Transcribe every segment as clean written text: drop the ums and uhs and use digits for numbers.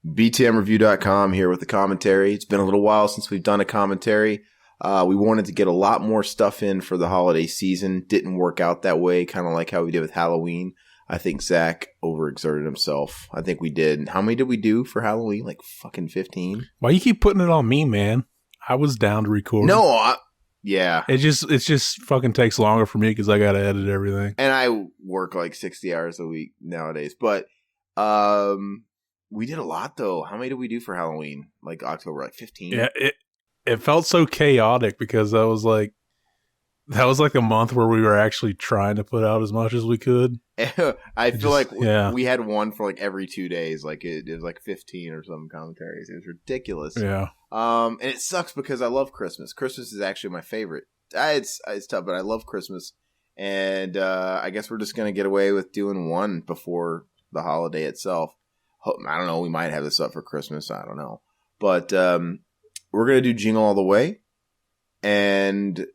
BTMreview.com here with the commentary. It's been a little while since we've done a commentary. We wanted to get a lot more stuff in for the holiday season. Didn't work out that way, kind of like how we did with Halloween. I think Zach overexerted himself. I think we did. How many did we do for Halloween? Like fucking 15? Why you keep putting it on me, man? I was down to record. No, yeah. It just fucking takes longer for me because I got to edit everything. And I work like 60 hours a week nowadays. But we did a lot, though. How many did we do for Halloween? Like October, like 15? Yeah, it felt so chaotic because that was like a month where we were actually trying to put out as much as we could. I feel like we had one for like every 2 days. Like it was like 15 or some commentaries. It was ridiculous. Yeah. And it sucks because I love Christmas. Christmas is actually my favorite. It's tough, but I love Christmas. And I guess we're just going to get away with doing one before the holiday itself. I don't know. We might have this up for Christmas. I don't know. But we're going to do Jingle All The Way. And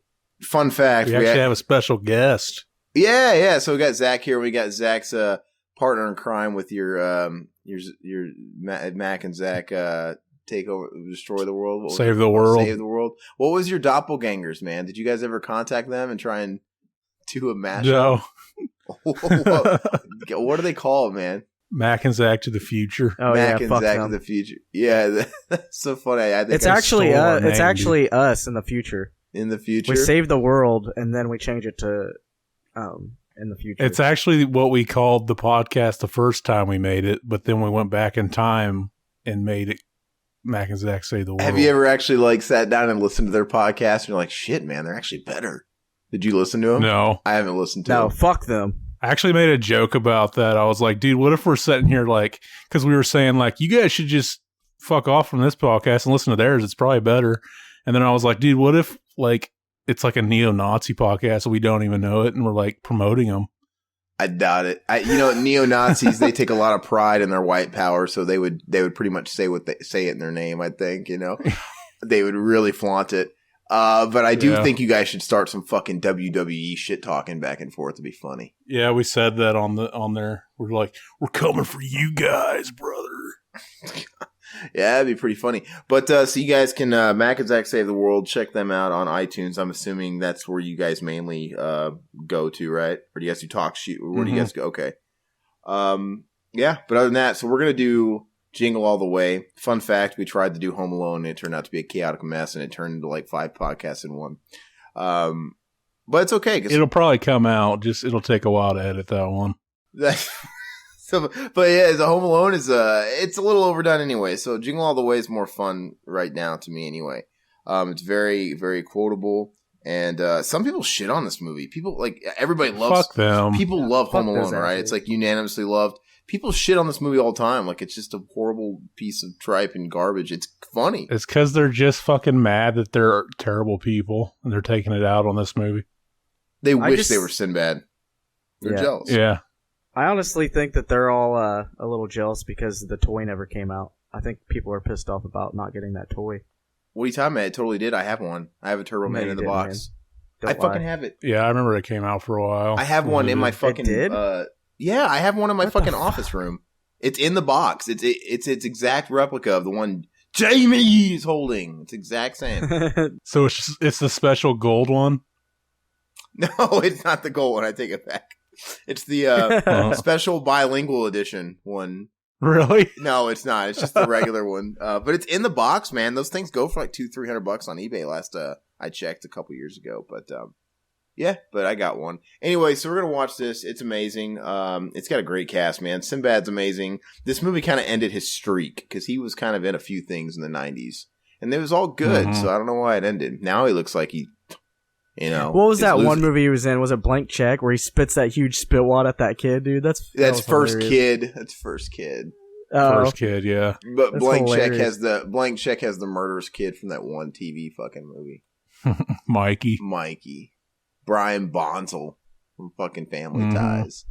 fun fact. We actually have a special guest. Yeah. So we got Zach here. We got Zach's partner in crime with your Mac and Zach take over, destroy the world. Save the world. Save the world. What was your doppelgangers, man? Did you guys ever contact them and try and do a mashup? No. What do they call it, man? Mac and Zach to the future. Oh, Mac yeah, and Zach to the future. Yeah, that's so funny. I think it's actually us in the future. In the future, we save the world and then we change it to in the future. It's actually what we called the podcast the first time we made it, but then we went back in time and made it Mac and Zach Save the World. Have you ever actually like sat down and listened to their podcast and you're like, shit, man, they're actually better? Did you listen to them? No. I haven't listened to them. No, fuck them. I actually made a joke about that. I was like, dude, what if we're sitting here like, because we were saying like, you guys should just fuck off from this podcast and listen to theirs. It's probably better. And then I was like, dude, what if like it's like a neo-Nazi podcast and we don't even know it and we're like promoting them? I doubt it. Neo-Nazis, they take a lot of pride in their white power, so they would pretty much say what they say it in their name, I think, They would really flaunt it. But I do think you guys should start some fucking WWE shit talking back and forth to be funny. Yeah, we said that on there. We're like, we're coming for you guys, brother. Yeah, that'd be pretty funny. But so you guys can Mac and Zach Save the World. Check them out on iTunes. I'm assuming that's where you guys mainly go to, right? Or do you guys do talk shoot? Where do you guys go? Okay. Yeah, but other than that, so we're gonna do Jingle All The Way. Fun fact, we tried to do Home Alone and it turned out to be a chaotic mess and it turned into like 5 podcasts in one. But it's okay. It'll probably come out. It'll take a while to edit that one. But yeah, the Home Alone is it's a little overdone anyway. So Jingle All The Way is more fun right now to me anyway. It's very, very quotable. And some people shit on this movie. People like everybody loves. Fuck them. People love Home Alone, right? It's like unanimously loved. People shit on this movie all the time. Like it's just a horrible piece of tripe and garbage. It's funny. It's because they're just fucking mad that they're terrible people and they're taking it out on this movie. They wish they were Sinbad. They're jealous. Yeah. I honestly think that they're all a little jealous because the toy never came out. I think people are pissed off about not getting that toy. What are you talking about? It totally did. I have one. I have a TURTLEMAN in the box. I fucking have it. Yeah, I remember it came out for a while. I have one in my fucking. It did? Yeah, I have one in my fucking office room. It's in the box. It's exact replica of the one Jamie is holding. It's exact same. So it's the special gold one? No, it's not the gold one. I take it back. It's the special bilingual edition one. Really? No, it's not. It's just the regular one. But it's in the box, man. Those things go for like $200-$300 on eBay. Last I checked a couple years ago. But yeah, but I got one. Anyway, so we're gonna watch this. It's amazing. It's got a great cast, man. Sinbad's amazing. This movie kind of ended his streak because he was kind of in a few things in the 90s, and it was all good. So I don't know why it ended. Now he looks like he. What was that one movie he was in? Was it Blank Check where he spits that huge spit wad at that kid, dude? That's First Kid. That's First Kid. First Kid, yeah. But Blank Check has the murderous kid from that one TV fucking movie. Mikey. Brian Bonsall from fucking Family Ties.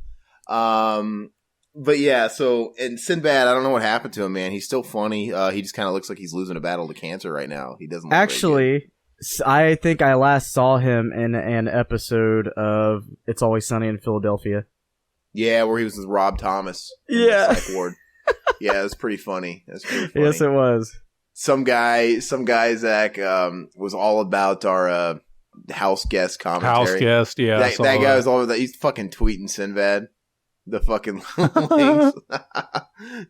But yeah, and Sinbad, I don't know what happened to him, man. He's still funny. He just kind of looks like he's losing a battle to cancer right now. He doesn't look actually. I think I last saw him in an episode of It's Always Sunny in Philadelphia. Yeah, where he was with Rob Thomas. Yeah. Psych Ward. Yeah, it was pretty funny. That's pretty funny. Yes, it was. Some guy, Zach, was all about our house guest commentary. House guest, yeah. That guy was all over that. He's fucking tweeting Sinbad the fucking links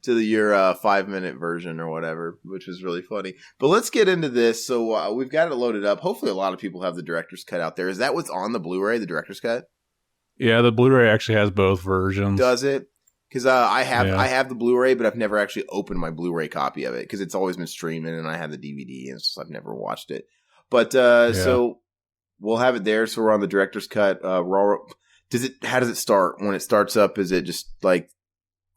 to your 5-minute version or whatever, which was really funny. But let's get into this. So we've got it loaded up. Hopefully, a lot of people have the director's cut out there. Is that what's on the Blu-ray? The director's cut? Yeah, the Blu-ray actually has both versions. Does it? Because I have the Blu-ray, but I've never actually opened my Blu-ray copy of it because it's always been streaming, and I have the DVD, and so I've never watched it. But so we'll have it there. So we're on the director's cut. How does it start? When it starts up, is it just like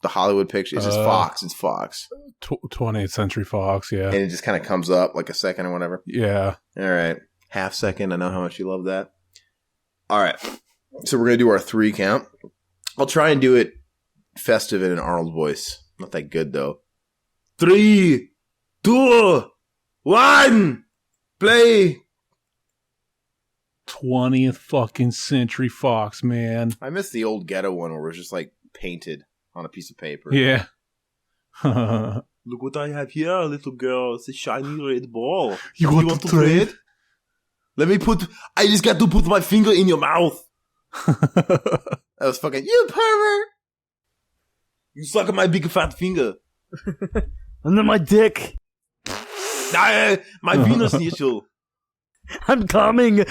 the Hollywood picture? It's just Fox. It's Fox. 20th Century Fox, yeah. And it just kind of comes up like a second or whatever. Yeah. All right. Half second. I know how much you love that. All right. So we're going to do our 3 count. I'll try and do it festive in an Arnold voice. Not that good, though. 3, 2, 1, play. 20th fucking Century Fox, man. I miss the old ghetto one where it was just like painted on a piece of paper. Yeah. Look what I have here, little girl. It's a shiny red ball. You want to trade? I just got to put my finger in your mouth. That was fucking, you pervert. You suck at my big fat finger. And then my dick. My Venus nitschel. I'm coming.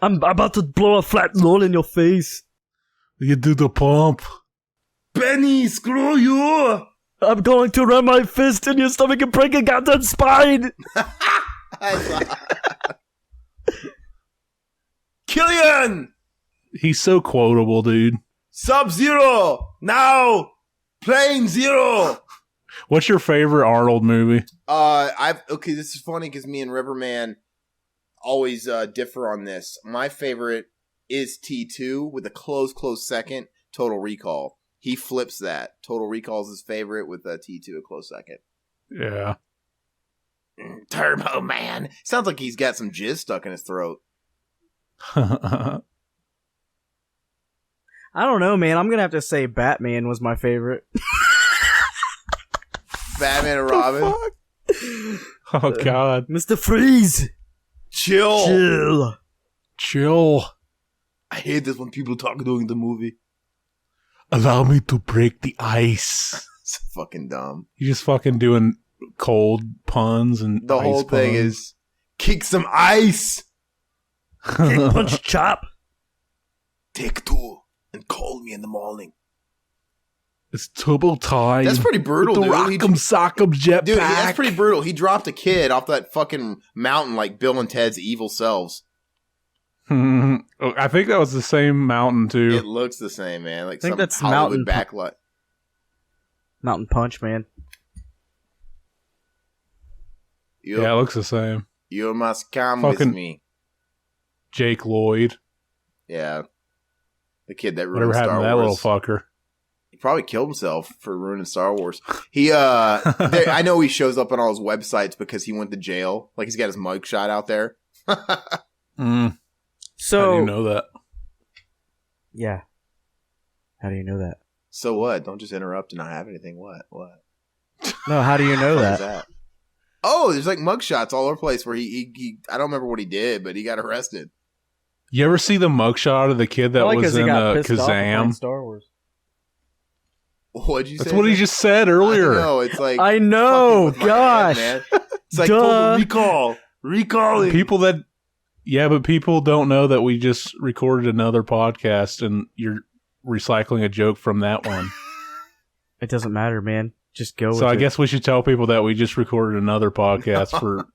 I'm about to blow a flat roll in your face. You do the pump. Benny, screw you. I'm going to run my fist in your stomach and break a goddamn spine. Killian. He's so quotable, dude. Sub-Zero. Now. Plane Zero. What's your favorite Arnold movie? Okay, this is funny because me and Riverman always differ on this. My favorite is T2 with a close second, Total Recall. He flips that. Total Recall is his favorite with T2 a close second. Yeah. Turbo Man. Sounds like he's got some jizz stuck in his throat. I don't know, man. I'm going to have to say Batman was my favorite. Batman and Robin. Oh, God. Mr. Freeze. Chill. I hate this when people talk during the movie. Allow me to break the ice. It's fucking dumb. You're just fucking doing cold puns and the whole thing is kick some ice. Kick, punch, chop. Take 2 and call me in the morning. It's turbo time. That's pretty brutal, with the dude. Rock'em Sock'em jetpack. Dude, that's pretty brutal. He dropped a kid off that fucking mountain like Bill and Ted's evil selves. I think that was the same mountain, too. It looks the same, man. Like I think some that's Hollywood backlight. Mountain Punch, man. Yeah, it looks the same. You must come fucking with me. Jake Lloyd. Yeah. The kid that ruined Whatever Star happened to that Wars. little fucker? He probably killed himself for ruining Star Wars. I know he shows up on all his websites because he went to jail. Like he's got his mugshot out there. So, how do you know that? Yeah. How do you know that? So what? Don't just interrupt and not have anything. What? No, how do you know What is that? Oh, there's like mugshots all over the place where he I don't remember what he did, but he got arrested. You ever see the mugshot of the kid that was in Kazam? Star Wars. What'd you say? That's what he just said earlier. No, it's like I know, fucking with my gosh. head, man. It's like Duh. total recalling. But people don't know that we just recorded another podcast and you're recycling a joke from that one. It doesn't matter, man. Just go with it. So I guess we should tell people that we just recorded another podcast for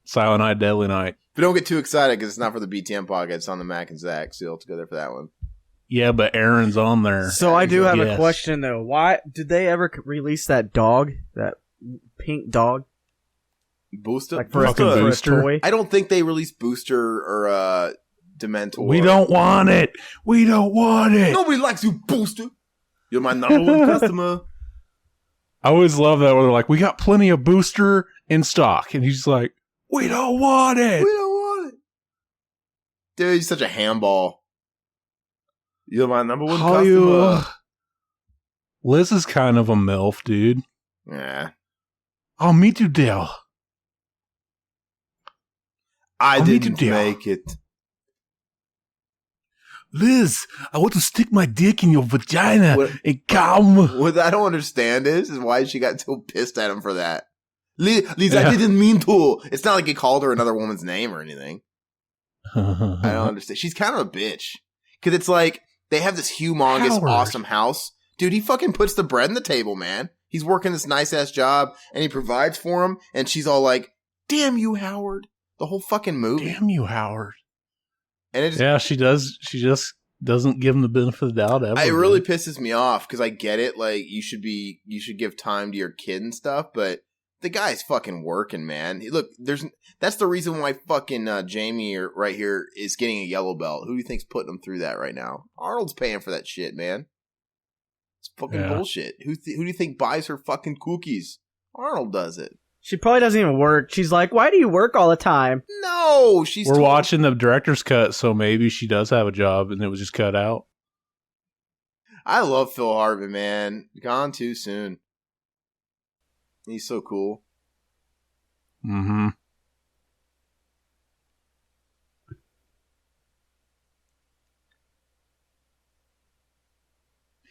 Silent Night, Deadly Night. But don't get too excited because it's not for the BTM podcast. It's on the Mac and Zach, so you'll have to go there for that one. Yeah, but Aaron's on there. So I do have a Yes. question, though. Why did they ever release that dog? That pink dog? Booster? Like for, Fucking for a Booster? toy? I don't think they released Booster or Dementor. We don't want it. We don't want it. Nobody likes you, Booster. You're my number one customer. I always love that when they're like, we got plenty of Booster in stock. And he's like, we don't want it. We don't want it. Dude, he's such a handball. You're my number one How you, customer. Liz is kind of a MILF, dude. Yeah. I'll meet you there. I I'll meet you didn't there. make it. Liz, I want to stick my dick in your vagina What- and come. What I don't understand is why she got so pissed at him for that. Liz, Yeah. I didn't mean to. It's not like he called her another woman's name or anything. I don't understand. She's kind of a bitch. Because it's like, they have this humongous, Howard. awesome house. Dude, he fucking puts the bread on the table, man. He's working this nice-ass job, and he provides for him, and she's all like, damn you, Howard. The whole fucking movie. Damn you, Howard. And it just, Yeah, she does. She just doesn't give him the benefit of the doubt ever. it really dude. pisses me off, because I get it, like, you should give time to your kid and stuff, but the guy's fucking working, man. Look, that's the reason why fucking Jamie right here is getting a yellow belt. Who do you think's putting him through that right now? Arnold's paying for that shit, man. It's fucking bullshit. Who do you think buys her fucking cookies? Arnold does it. She probably doesn't even work. She's like, why do you work all the time? No, We're watching the director's cut, so maybe she does have a job and it was just cut out. I love Phil Hartman, man. Gone too soon. He's so cool. Mm-hmm.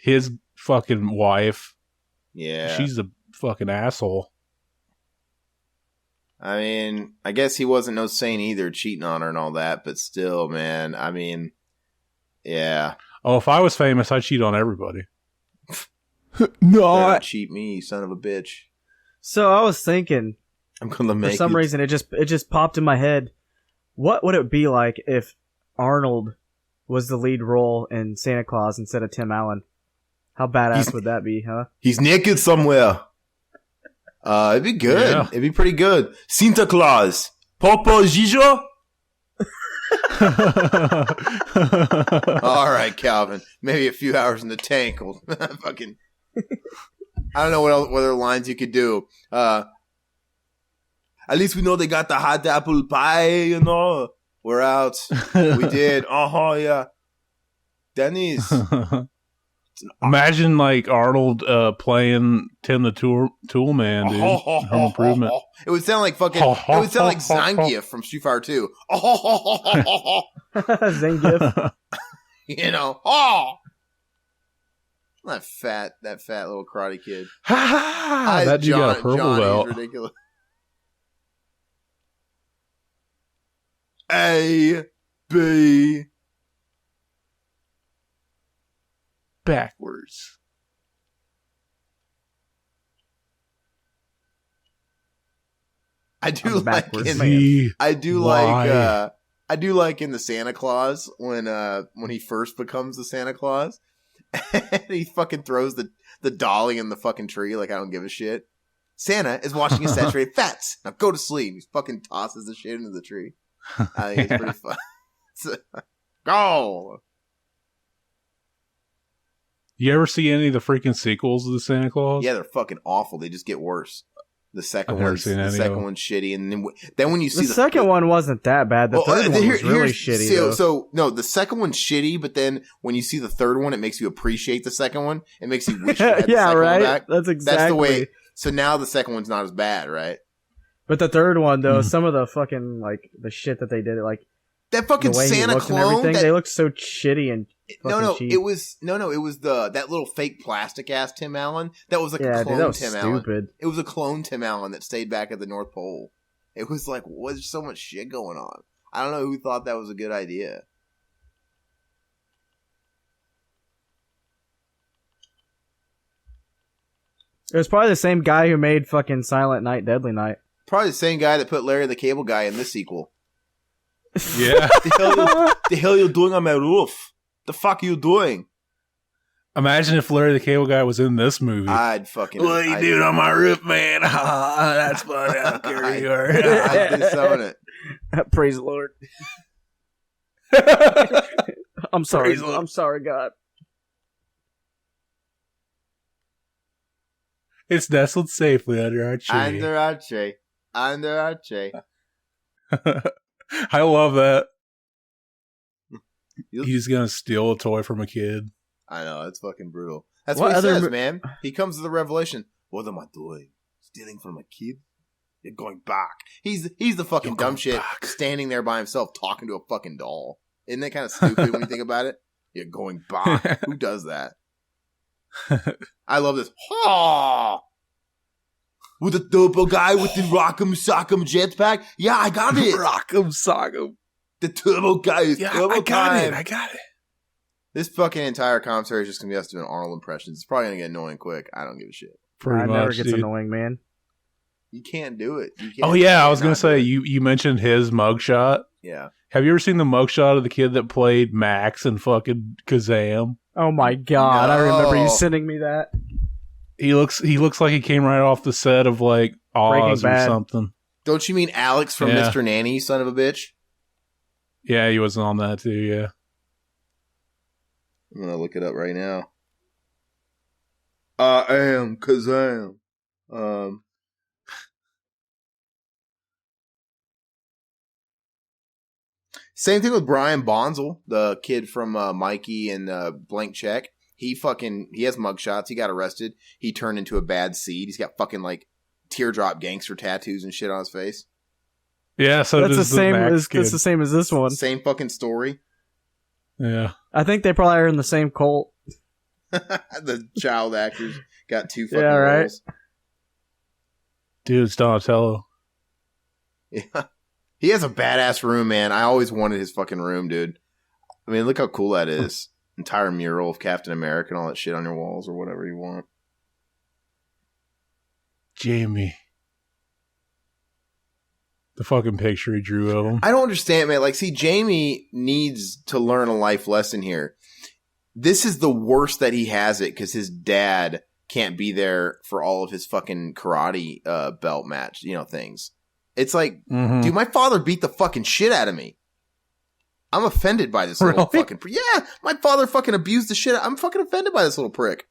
His fucking wife, Yeah. she's a fucking asshole. I mean, I guess he wasn't no saint either, cheating on her and all that, but still, man, I mean, yeah. Oh, if I was famous, I'd cheat on everybody. Better cheat me, you son of a bitch. So I was thinking, I'm gonna for make some reason, it just popped in my head. What would it be like if Arnold was the lead role in Santa Claus instead of Tim Allen? How badass would that be, huh? He's naked somewhere. It'd be good. Yeah. It'd be pretty good. Santa Claus. Popo Gijo? All right, Calvin. Maybe a few hours in the tank will fucking... I don't know what other lines you could do. At least we know they got the hot apple pie, you know. We're out. We did. Oh, yeah. Denny's. Imagine like Arnold playing Tim the Tool Man, dude. Home Improvement. It would sound like fucking... It would sound like Zangief from Street Fighter 2. Zangief. You know. Oh! That fat little karate kid. That dude got a purple Johnny's belt. ridiculous. A, B. Backwards. I do I'm like backwards, in, man. I do Why? like in the Santa Claus when he first becomes the Santa Claus and he fucking throws the dolly in the fucking tree like I don't give a shit. Santa is watching his saturated fats. Now go to sleep. He fucking tosses the shit into the tree. I think it's pretty fun. Go. You ever see any of the freaking sequels of the Santa Claus? Yeah, they're fucking awful. They just get worse. The second I've never one's seen any of them. shitty, and then when you see The second one wasn't that bad. The third one was really here's- shitty. So, though. so no, the second one's shitty, but then when you see the third one, it makes you appreciate the second one. It makes you wish you had the yeah, second right. one back. That's exactly. That's the way. So now the second one's not as bad, right? But the third one, though, Mhm. some of the fucking like the shit that they did, like That fucking the way he Santa looked and clone. everything, That, they looked so shitty and fucking cheap. it was that little fake plastic ass Tim Allen. That was like a yeah, clone dude, that was Tim Allen. stupid. It was a clone Tim Allen that stayed back at the North Pole. It was like, there's so much shit going on. I don't know who thought that was a good idea. It was probably the same guy who made fucking Silent Night, Deadly Night. Probably the same guy that put Larry the Cable Guy in this sequel. Yeah. The hell you doing on my roof? The fuck are you doing? Imagine if Larry the Cable Guy was in this movie. I'd fucking... What are you doing on my roof, man? That's funny. I don't care who you are. I'd disown it. Praise the Lord. I'm sorry. Praise the Lord. I'm sorry, God. It's nestled safely under our tree. Under our tree. Under our tree. I love that. You- He's gonna steal a toy from a kid. I know, it's fucking brutal. That's what he says, man. He comes to the revelation. What am I doing? Stealing from a kid? You're going back. He's the fucking dumb shit standing there by himself talking to a fucking doll. Isn't that kind of stupid when you think about it? You're going back. Who does that? I love this. Ha! With the turbo guy with the Rock'em Sock'em jetpack? Yeah, I got it. Rock'em Sock'em. The turbo guy is turbo time. I got it. This fucking entire commentary is just going to be us doing Arnold impressions. It's probably going to get annoying quick. I don't give a shit. It never gets annoying, man. You can't do it. I was going to say, you mentioned his mugshot. Yeah. Have you ever seen the mugshot of the kid that played Max in fucking Kazam? Oh my god, no. I remember you sending me that. He looks like he came right off the set of like Oz or something. Don't you mean Alex from Mr. Nanny, son of a bitch? Yeah, he was on that too, yeah. I'm going to look it up right now. I am Kazam. Same thing with Brian Bonzel, the kid from Mikey and Blank Check. He has mugshots. He got arrested. He turned into a bad seed. He's got fucking like teardrop gangster tattoos and shit on his face. Yeah, so that's does the same. Max That's the same as this one. Same fucking story. Yeah, I think they probably are in the same cult. The child actors got two fucking roles. Dude, it's Donatello. Yeah. He has a badass room, man. I always wanted his fucking room, dude. I mean, look how cool that is. Entire mural of Captain America and all that shit on your walls or whatever you want. Jamie. The fucking picture he drew of him. I don't understand, man. Like, see, Jamie needs to learn a life lesson here. This is the worst that he has it because his dad can't be there for all of his fucking karate belt match, things. It's like, dude, my father beat the fucking shit out of me. I'm offended by this little fucking prick. Yeah, my father fucking abused the shit. I'm fucking offended by this little prick.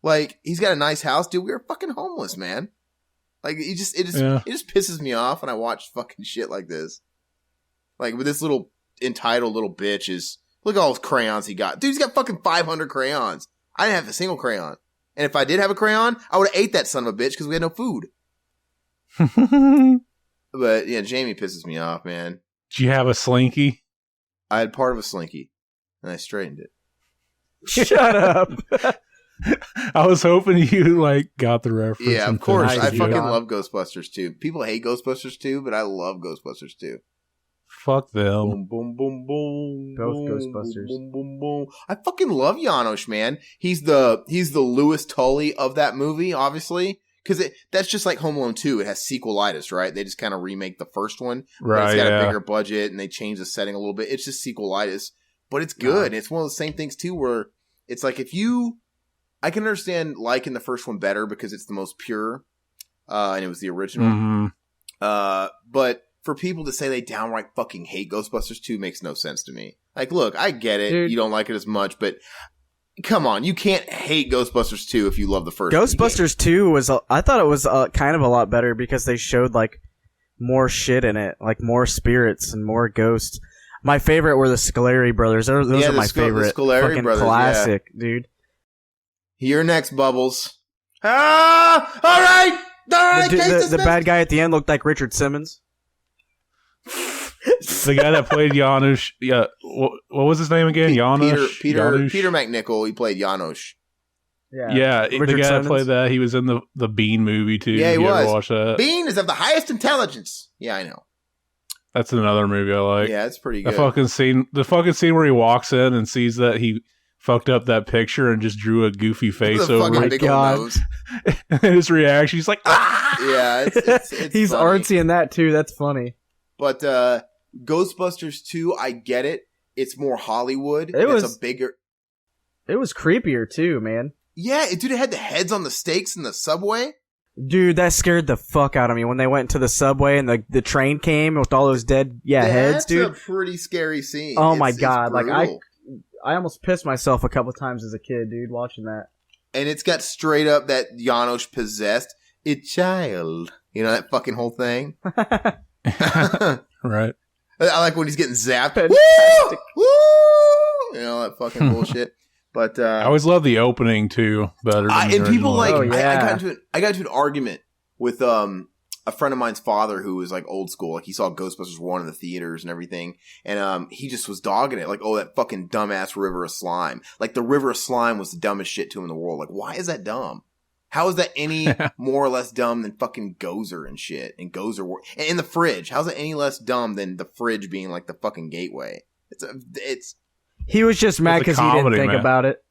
Like, he's got a nice house, dude. We were fucking homeless, man. Like, it just pisses me off when I watch fucking shit like this. Like, with this little entitled little bitch look at all those crayons he got. Dude, he's got fucking 500 crayons. I didn't have a single crayon. And if I did have a crayon, I would have ate that son of a bitch because we had no food. But yeah, Jamie pisses me off, man. Did you have a slinky? I had part of a slinky, and I straightened it. Shut up. I was hoping you got the reference. Yeah, of course. I fucking love Ghostbusters 2. People hate Ghostbusters 2, but I love Ghostbusters 2. Fuck them. Boom, boom, boom, boom. Both boom, Ghostbusters. Boom, boom, boom. I fucking love Janosch, man. He's the Louis Tully of that movie, obviously. Because that's just like Home Alone 2. It has sequelitis, right? They just kind of remake the first one. Right, it's got a bigger budget, and they change the setting a little bit. It's just sequelitis. But it's good. It's one of the same things, too, where it's like I can understand liking the first one better because it's the most pure, and it was the original. Mm-hmm. But for people to say they downright fucking hate Ghostbusters 2 makes no sense to me. Like, look, I get it. Dude. You don't like it as much, but come on, you can't hate Ghostbusters 2 if you love the first. Ghostbusters 2 I thought it was kind of a lot better because they showed more shit in it, more spirits and more ghosts. My favorite were the Scoleri brothers. Those are my favorite. The Scoleri fucking brothers, classic, dude. You're next, Bubbles. Ah, all right. The bad guy at the end looked like Richard Simmons. The guy that played Janosch. Yeah, what was his name again? Janosch. Peter McNichol. He played Janosch. Yeah. The guy that played that, he was in the Bean movie too. Yeah, he was. Watch that? Bean is of the highest intelligence. Yeah, I know. That's another movie I like. Yeah, it's pretty good. The fucking scene where he walks in and sees that he fucked up that picture and just drew a goofy face over it. Big old nose. And his reaction, he's like, ah! Yeah, it's he's funny. artsy in that too. That's funny. But Ghostbusters 2, I get it. It's more Hollywood. It was creepier too, man. Yeah, dude, it had the heads on the stakes in the subway. Dude, that scared the fuck out of me when they went into the subway and the train came with all those dead heads, dude. That's a pretty scary scene. Oh my god, I almost pissed myself a couple times as a kid, dude, watching that. And it's got straight up that Janosch possessed a child. You know that fucking whole thing? Right. I like when he's getting zapped. Woo! Woo! You know, that fucking bullshit. But I always love the opening too better. And people like yeah. I got into an argument with a friend of mine's father who was like old school. Like he saw Ghostbusters 1 in the theaters and everything. And he just was dogging it. Like, oh, that fucking dumbass River of Slime. Like the River of Slime was the dumbest shit to him in the world. Like, why is that dumb? How is that any more or less dumb than fucking Gozer and shit? And Gozer and in the fridge. How's it any less dumb than the fridge being like the fucking gateway? It's He was just mad because he didn't think about it.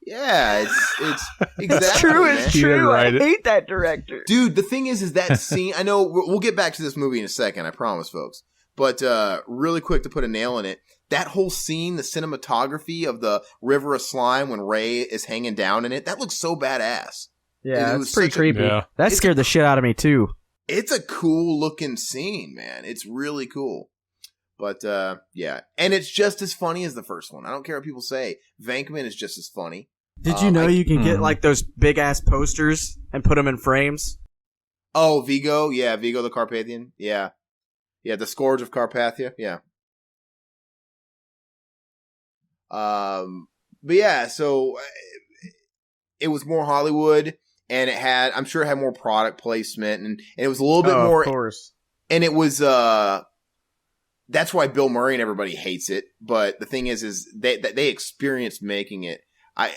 Yeah, it's exactly. It's true. It's true. I hate that director, dude. The thing is that scene. I know we'll get back to this movie in a second. I promise, folks. But really quick to put a nail in it. That whole scene, the cinematography of the River of Slime when Ray is hanging down in it, that looks so badass. Yeah, it's pretty creepy. That scared the shit out of me too. It's a cool looking scene, man. It's really cool. But, yeah. And it's just as funny as the first one. I don't care what people say. Venkman is just as funny. Did you know you can get, like, those big-ass posters and put them in frames? Oh, Vigo? Yeah, Vigo the Carpathian. Yeah. Yeah, the Scourge of Carpathia. Yeah. But, yeah, so it was more Hollywood, and I'm sure it had more product placement, and it was a little bit more... of course. And it was, that's why Bill Murray and everybody hates it. But the thing is they experienced making it.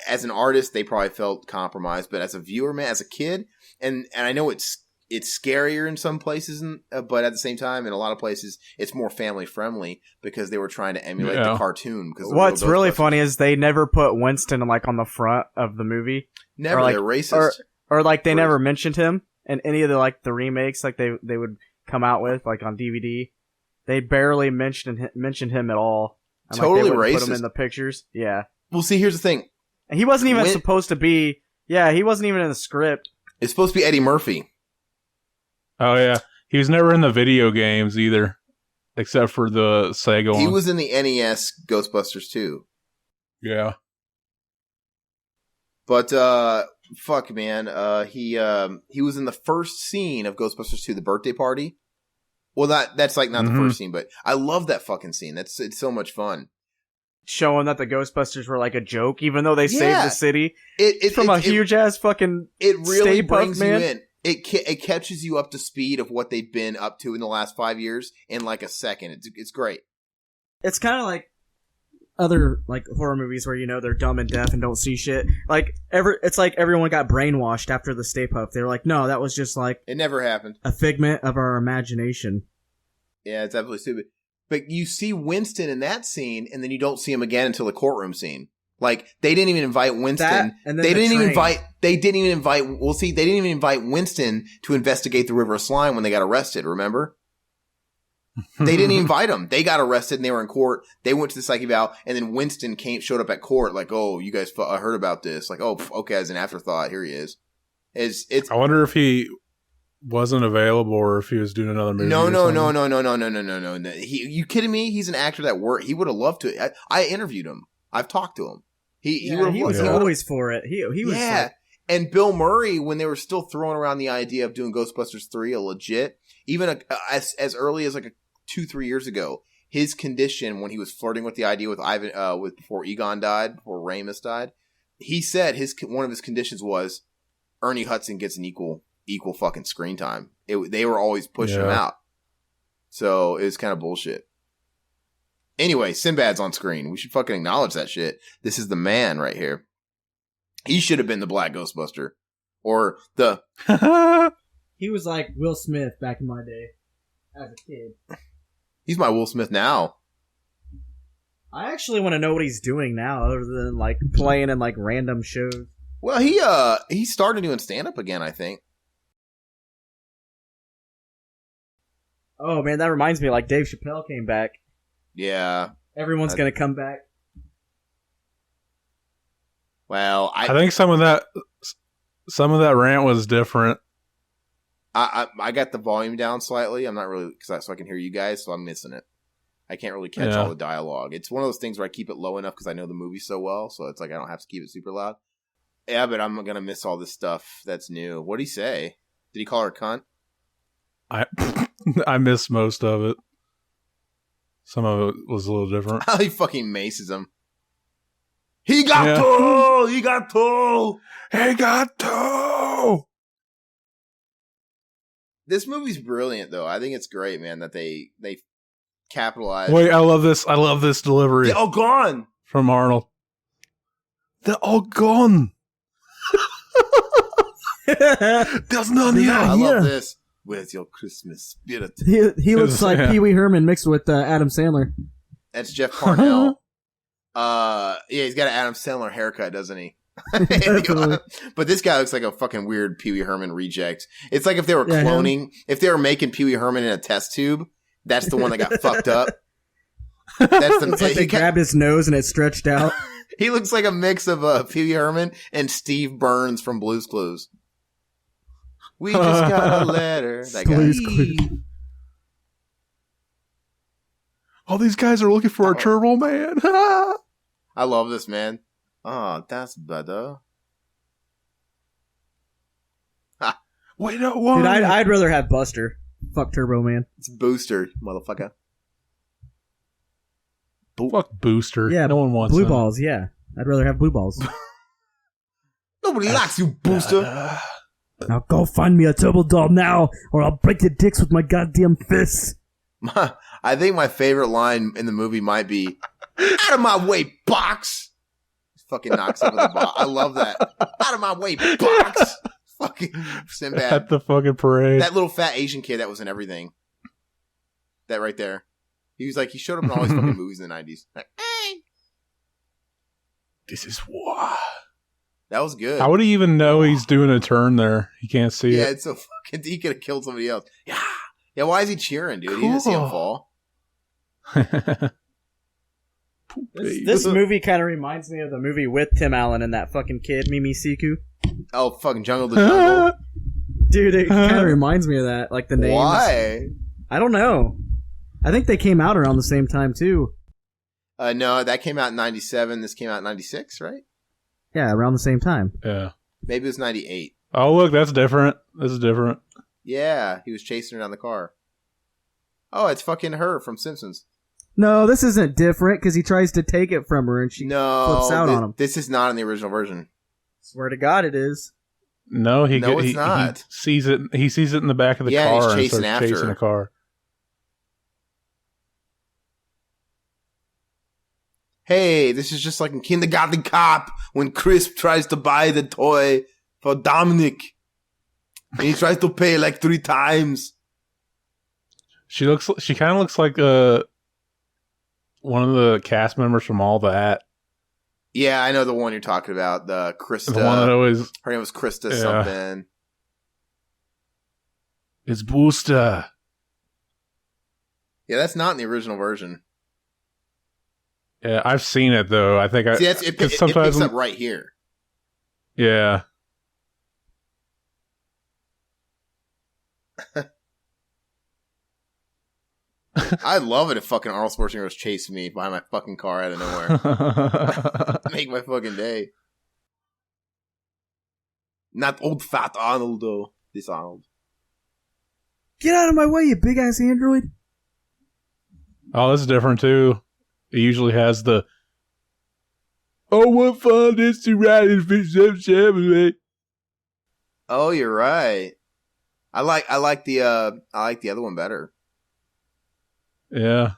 As an artist, they probably felt compromised, but as a viewer, man, as a kid, and I know it's scarier in some places, but at the same time, in a lot of places, it's more family friendly because they were trying to emulate the cartoon. What's really funny is they never put Winston like on the front of the movie. Never, or, like, they're racist, or like they never mentioned him in any of the remakes like they would come out with like on DVD. They barely mentioned him at all. And, totally like, they racist. Put him in the pictures. Yeah. Well, see, here's the thing. And he wasn't even supposed to be. Yeah, he wasn't even in the script. It's supposed to be Eddie Murphy. Oh yeah, he was never in the video games either, except for the Sega one. He was in the NES Ghostbusters too. Yeah. But fuck, man. He was in the first scene of Ghostbusters 2, the birthday party. Well, that's like not the first scene, but I love that fucking scene. It's so much fun. Showing that the Ghostbusters were like a joke, even though they saved the city. It's from a huge ass fucking. It really brings you in. It catches you up to speed of what they've been up to in the last 5 years in like a second. It's great. It's kind of like other like horror movies where they're dumb and deaf and don't see shit. Like it's like everyone got brainwashed after the Stay Puft. They were like, no, that was just like it never happened. A figment of our imagination. Yeah, it's absolutely stupid. But you see Winston in that scene, and then you don't see him again until the courtroom scene. Like they didn't even invite Winston. They didn't even invite. Well, see, they didn't even invite Winston to investigate the River of Slime when they got arrested. Remember? They didn't invite him. They got arrested and they were in court. They went to the psych eval, and then Winston showed up at court like, "Oh, you guys heard about this?" Like, "Oh, okay." As an afterthought, here he is. It's. I wonder if he wasn't available or if he was doing another movie. No. You kidding me? He's an actor that worked. He would have loved to. I interviewed him. I've talked to him. He was always for it. He was. Yeah. And Bill Murray, when they were still throwing around the idea of doing Ghostbusters 3, a legit, even as early as like 2-3 years ago, his condition when he was flirting with the idea with Ivan, before Egon died, before Ramus died, he said one of his conditions was Ernie Hudson gets an equal fucking screen time. They were always pushing him out, so it was kind of bullshit. Anyway, Sinbad's on screen. We should fucking acknowledge that shit. This is the man right here. He should have been the Black Ghostbuster. Or the... He was like Will Smith back in my day. As a kid. He's my Will Smith now. I actually want to know what he's doing now, other than like playing in like random shows. Well, he started doing stand-up again, I think. Oh man, that reminds me, like Dave Chappelle came back. Yeah. Everyone's gonna come back. Well, I think some of that rant was different. I got the volume down slightly. I'm not really so I can hear you guys, so I'm missing it. I can't really catch all the dialogue. It's one of those things where I keep it low enough because I know the movie so well, so it's like I don't have to keep it super loud. Yeah, but I'm gonna miss all this stuff that's new. What'd he say? Did he call her a cunt? I missed most of it. Some of it was a little different. He fucking maces him. He got two! He got two! He got two! This movie's brilliant, though. I think it's great, man, that they capitalized. Wait, I love this. I love this delivery. They're all gone! From Arnold. They're all gone. There's none here. I love this. Where's your Christmas spirit? He looks like Pee Wee Herman mixed with Adam Sandler. That's Jeff Parnell. Yeah, he's got an Adam Sandler haircut, doesn't he? But this guy looks like a fucking weird Pee Wee Herman reject. It's like if they were cloning, if they were making Pee Wee Herman in a test tube, that's the one that got fucked up. That's the. It's like they grabbed his nose and it stretched out. He looks like a mix of Pee Wee Herman and Steve Burns from Blue's Clues. We just got a letter. That guy. All these guys are looking for a Turbo Man. I love this, man. Oh, that's better. Wait, no, why? Dude, I'd rather have Buster. Fuck Turbo Man. It's Booster, motherfucker. Fuck Booster. Yeah, no one wants blue that. balls. Yeah, I'd rather have blue balls. Nobody likes you, Booster. Now go find me a turbo doll now, or I'll break your dicks with my goddamn fists. I think my favorite line in the movie might be, "Out of my way, box." He fucking knocks over the box. I love that. Out of my way, box. Fucking Sinbad. At the fucking parade. That little fat Asian kid that was in everything. That right there. He was like, he showed up in all these fucking movies in the 90s. Like, hey. This is why. That was good. How would he even know he's doing a turn there? He can't see it. Yeah, it's so fucking. He could have killed somebody else. Yeah. Yeah, why is he cheering, dude? He didn't see him fall. This movie kind of reminds me of the movie with Tim Allen and that fucking kid, Mimi Siku. Oh, fucking Jungle the Jungle. Dude, it kind of reminds me of that. Like the names. Why? I don't know. I think they came out around the same time, too. No, that came out in 97. This came out in 96, right? Yeah, around the same time. Yeah. Maybe it was 98. Oh, look, that's different. This is different. Yeah, he was chasing her down the car. Oh, it's fucking her from Simpsons. No, this isn't different because he tries to take it from her and she flips out on him. This is not in the original version. Swear to God, it is. No, it's not. He sees it. He sees it in the back of the car. And he's chasing and after chasing her. the car. Hey, this is just like in Kindergarten Cop when Crisp tries to buy the toy for Dominic. And he tries to pay like 3 times. She kind of looks like one of the cast members from All That. Yeah, I know the one you're talking about. The Krista. The one that always. Her name was Krista something. It's Booster. Yeah, that's not in the original version. Yeah, I've seen it though. I think See, it picks up right here. Yeah. I love it if fucking Arnold Schwarzenegger was chasing me behind my fucking car out of nowhere. Make my fucking day. Not old fat Arnold though. This Arnold. Get out of my way, you big ass android. Oh, this is different too. It usually has the "Oh, what fun it is to ride in fish Chevrolet." Oh, you're right. I like the other one better. Yeah.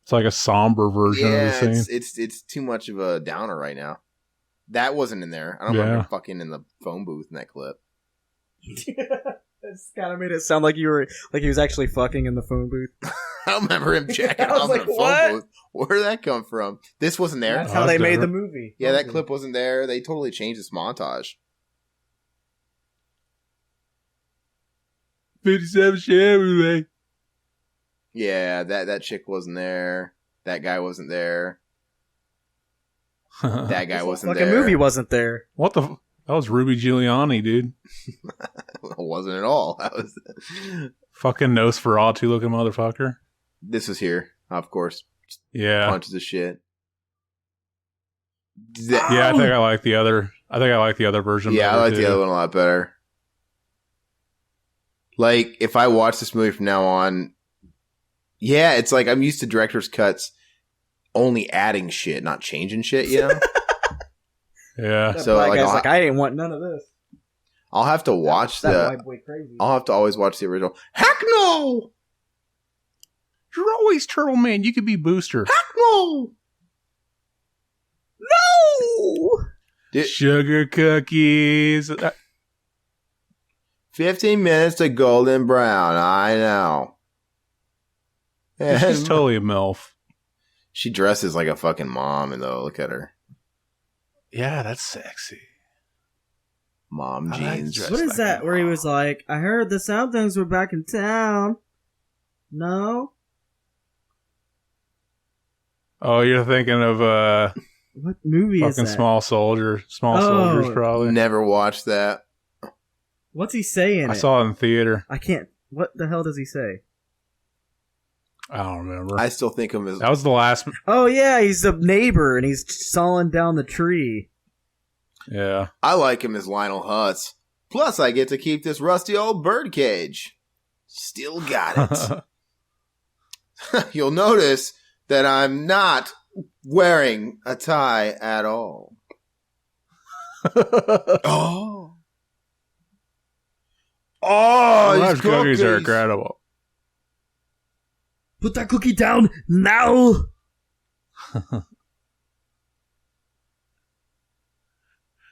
It's like a somber version of the scene. It's too much of a downer right now. That wasn't in there. I don't remember fucking in the phone booth in that clip. It's kind of made it sound like he was actually fucking in the phone booth. I don't remember him jacking off in the phone booth. Where did that come from? This wasn't there. That's how they made the movie. Yeah, that clip wasn't there. They totally changed this montage. 57 Chevrolet. Yeah, that chick wasn't there. That guy wasn't there. That guy wasn't there. Fucking movie wasn't there. What the? That was Ruby Giuliani, dude. It wasn't at all. That was fucking Nosferatu looking motherfucker. This was here, of course. Yeah, punches of shit. Yeah, I think I like the other. I think I like the other version. Yeah, I like the other one a lot better. Like, if I watch this movie from now on, yeah, it's like I'm used to director's cuts only adding shit, not changing shit, you know? Yeah. That So black like, guy's like, I didn't want none of this. I'll have to watch that white boy crazy. I'll have to always watch the original. Heck no! You're always Turtle Man. You could be Booster. Heck no! No! Sugar cookies. 15 minutes to golden brown. I know. She's totally a MILF. She dresses like a fucking mom, and though, look at her. Yeah, that's sexy. Mom I like jeans. dress What is like that a where he mom. was like, I heard the Southdowns were back in town. No? Oh, you're thinking of What movie is fucking that? Small Soldiers. Small Oh. Soldiers, probably. Never watched that. What's he saying? I saw it in theater. I can't. What the hell does he say? I don't remember. I still think of him as. That was the last. Oh yeah, he's a neighbor and he's sawing down the tree. Yeah. I like him as Lionel Hutz. Plus, I get to keep this rusty old bird cage. Still got it. You'll notice that I'm not wearing a tie at all. Oh. Oh, Those these cookies are cookies. incredible. Put that cookie down now.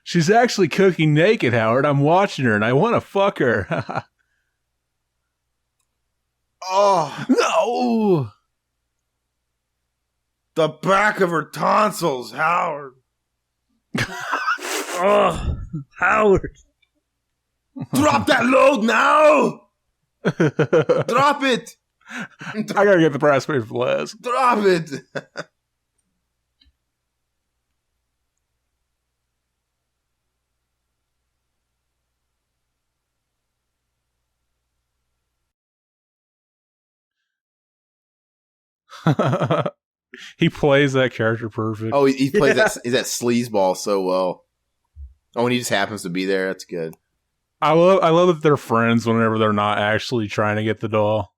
She's actually cooking naked, Howard. I'm watching her and I want to fuck her. Oh, No. the back of her tonsils, Howard. Oh, Howard. Drop that load now. Drop it. I gotta get the price paid for less. Drop it. He plays that character perfect. Oh, he plays Yeah. that sleazeball so well. Oh, and he just happens to be there. That's good. I love that they're friends whenever they're not actually trying to get the doll.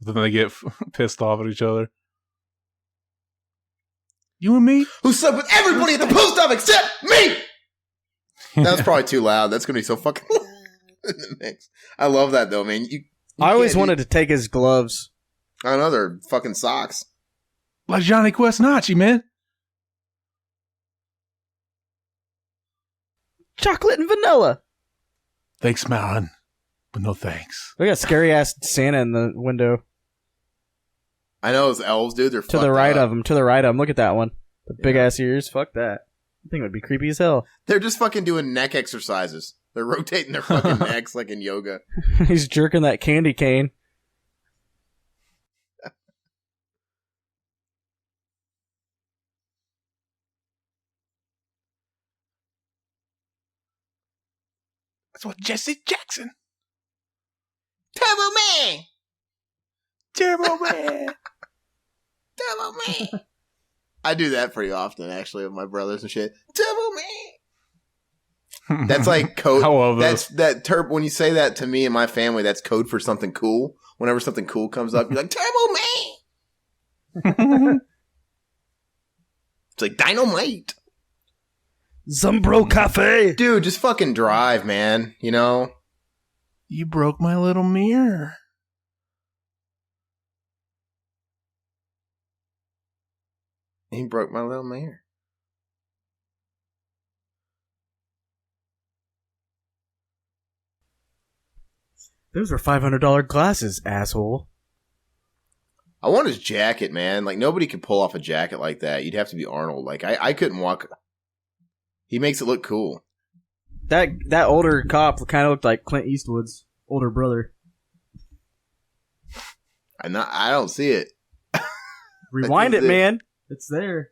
Then they get pissed off at each other. You and me? Who slept with everybody at the post office except me? That was probably too loud. That's gonna be so fucking loud in the mix. I love that though, man. You I always can't- wanted to take his gloves. I know they're fucking socks. Like Johnny Questnacci, man. Chocolate and vanilla. Thanks, man. But no thanks. We got scary ass Santa in the window. I know those elves, dude. They're To the right of him. To the right of him. Look at that one. The big ass ears. Fuck that. I think it would be creepy as hell. They're just fucking doing neck exercises. They're rotating their fucking necks like in yoga. He's jerking that candy cane. That's what Jesse Jackson. Turbo Man! Turbo Man. Turbo Man! I do that pretty often, actually, with my brothers and shit. Turbo Man! That's like code. I love That's this. that terp. When you say that to me and my family, that's code for something cool. Whenever something cool comes up, you're like Turbo Man. It's like dynamite, Zumbro Cafe. dude. Just fucking drive, man. You know. You broke my little mirror. He broke my little mirror. Those were $500 glasses, asshole. I want his jacket, man. Like nobody could pull off a jacket like that. You'd have to be Arnold. Like I couldn't walk. He makes it look cool. That older cop kind of looked like Clint Eastwood's older brother. I don't see it. Rewind it, it. man. It's there.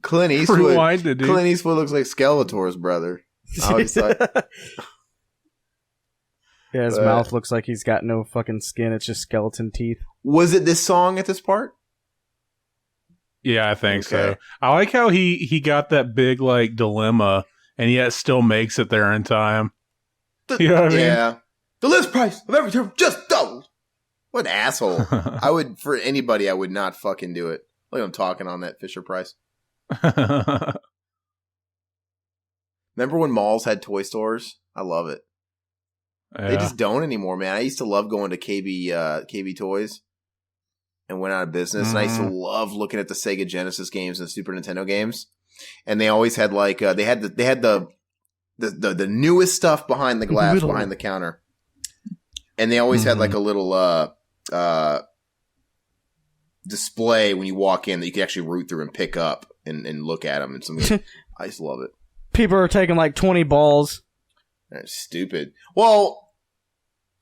Clint Eastwood. Rewind it, dude. Clint Eastwood looks like Skeletor's brother. I always thought, Yeah, his But- mouth looks like he's got no fucking skin. It's just skeleton teeth. was it this song at this part? Yeah, I think so. Okay. I like how he got that big like dilemma and yet still makes it there in time. You know what I mean? Yeah. The list price of every term just doubled. What an asshole. I would, for anybody, I would not fucking do it. Like I'm talking on that Fisher Price. Remember when malls had toy stores? I love it. Yeah. They just don't anymore, man. I used to love going to KB Toys and went out of business. And I used to love looking at the Sega Genesis games and the Super Nintendo games. And they always had like they had the newest stuff behind the glass behind the counter. And they always had like a little display when you walk in that you could actually root through and pick up and look at them. And I used to love it. People are taking like 20 balls. That's stupid. Well,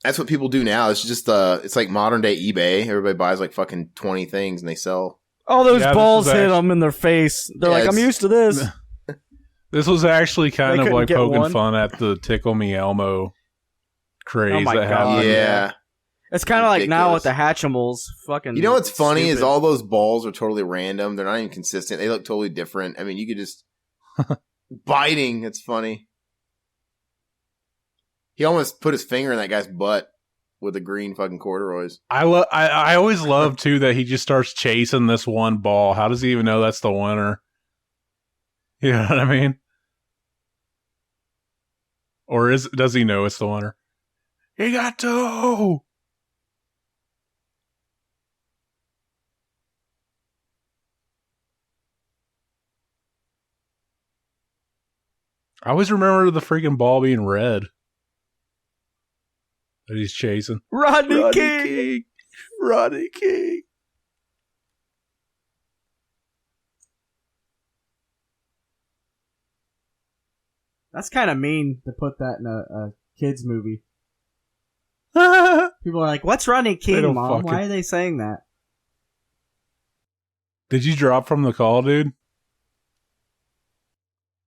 that's what people do now. It's just it's like modern day eBay. Everybody buys like fucking 20 things and they sell. All those balls hit them in their face. They're like, I'm used to this. This was actually kind of like poking fun at the Tickle Me Elmo craze that happened. Yeah. It's kind of like now with the Hatchimals. Fucking. You know what's funny is all those balls are totally random. They're not even consistent. They look totally different. I mean, you could just biting. It's funny. He almost put his finger in that guy's butt with the green fucking corduroys. I always love too that he just starts chasing this one ball. How does he even know that's the winner? You know what I mean? Or does he know it's the winner? He got two. I always remember the freaking ball being red that he's chasing. Rodney King. Rodney King. That's kind of mean to put that in a kids movie. People are like, "What's Rodney King, Mom? Why are they saying that?" Did you drop from the call, dude?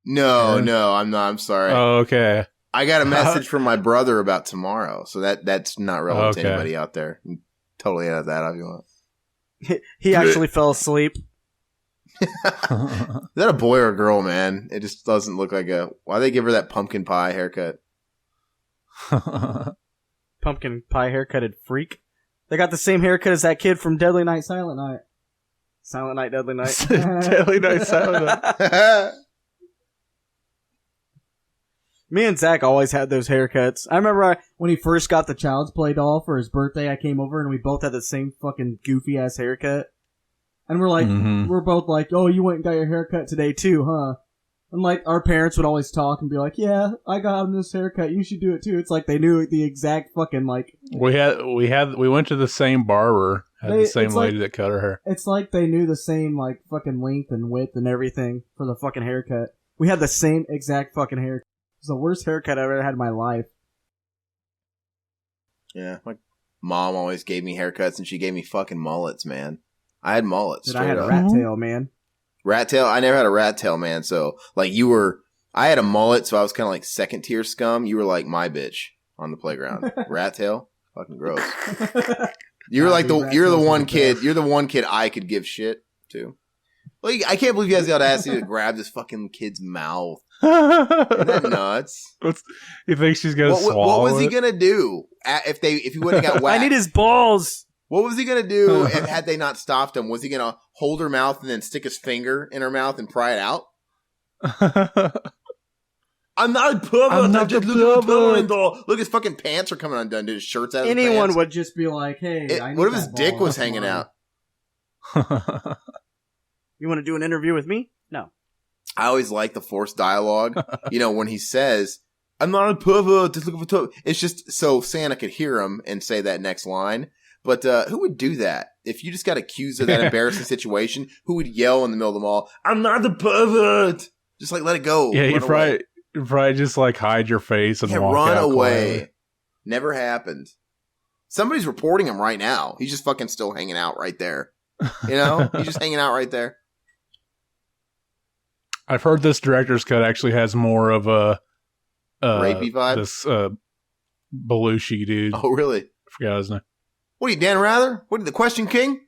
No, I'm not. I'm sorry. Oh, okay. I got a message from my brother about tomorrow, so that's not relevant to anybody out there. You can totally edit that if you want. He actually fell asleep. Is that a boy or a girl, man? It just doesn't look like a... Why they give her that pumpkin pie haircut? Pumpkin pie haircutted freak. They got the same haircut as that kid from Deadly Night, Silent Night. Silent Night, Deadly Night. Deadly Night, Silent Night. Me and Zach always had those haircuts. I remember when he first got the Child's Play doll for his birthday, I came over and we both had the same fucking goofy ass haircut. And we're like, we're both like, oh, you went and got your haircut today too, huh? And like, our parents would always talk and be like, yeah, I got him this haircut, you should do it too. It's like they knew the exact fucking like... We went to the same barber, had the same lady that cut her hair. It's like they knew the same like fucking length and width and everything for the fucking haircut. We had the same exact fucking haircut. It was the worst haircut I've ever had in my life. Yeah, my mom always gave me haircuts and she gave me fucking mullets, man. I had mullets. I had a rat tail, man. Rat tail? I never had a rat tail, man. So, like, I had a mullet, so I was kind of like second tier scum. You were like my bitch on the playground. Rat tail? Fucking gross. You're the one kid I could give shit to. Like, I can't believe you has the audacity to grab this fucking kid's mouth. Isn't that nuts? You think she's gonna swallow What was he gonna do if he wouldn't have got whacked? I need his balls. What was he gonna do had they not stopped him? Was he gonna hold her mouth and then stick his finger in her mouth and pry it out? I'm not a pervert. I'm not just look, his fucking pants are coming undone. Dude, his shirt's out. Anyone would just be like, "Hey, what if his dick was hanging out?" You want to do an interview with me? No. I always like the forced dialogue. When he says, "I'm not a pervert, just looking for," it's just so Santa could hear him and say that next line. But who would do that? If you just got accused of that embarrassing situation, who would yell in the middle of the mall, "I'm not a pervert"? Just like let it go. Yeah, you probably just like hide your face and walk run out away. Quietly. Never happened. Somebody's reporting him right now. He's just fucking still hanging out right there. He's just hanging out right there. I've heard this director's cut actually has more of a rapey vibe. This Belushi dude. Oh, really? I forgot his name. What are you, Dan Rather? What are you, the Question King?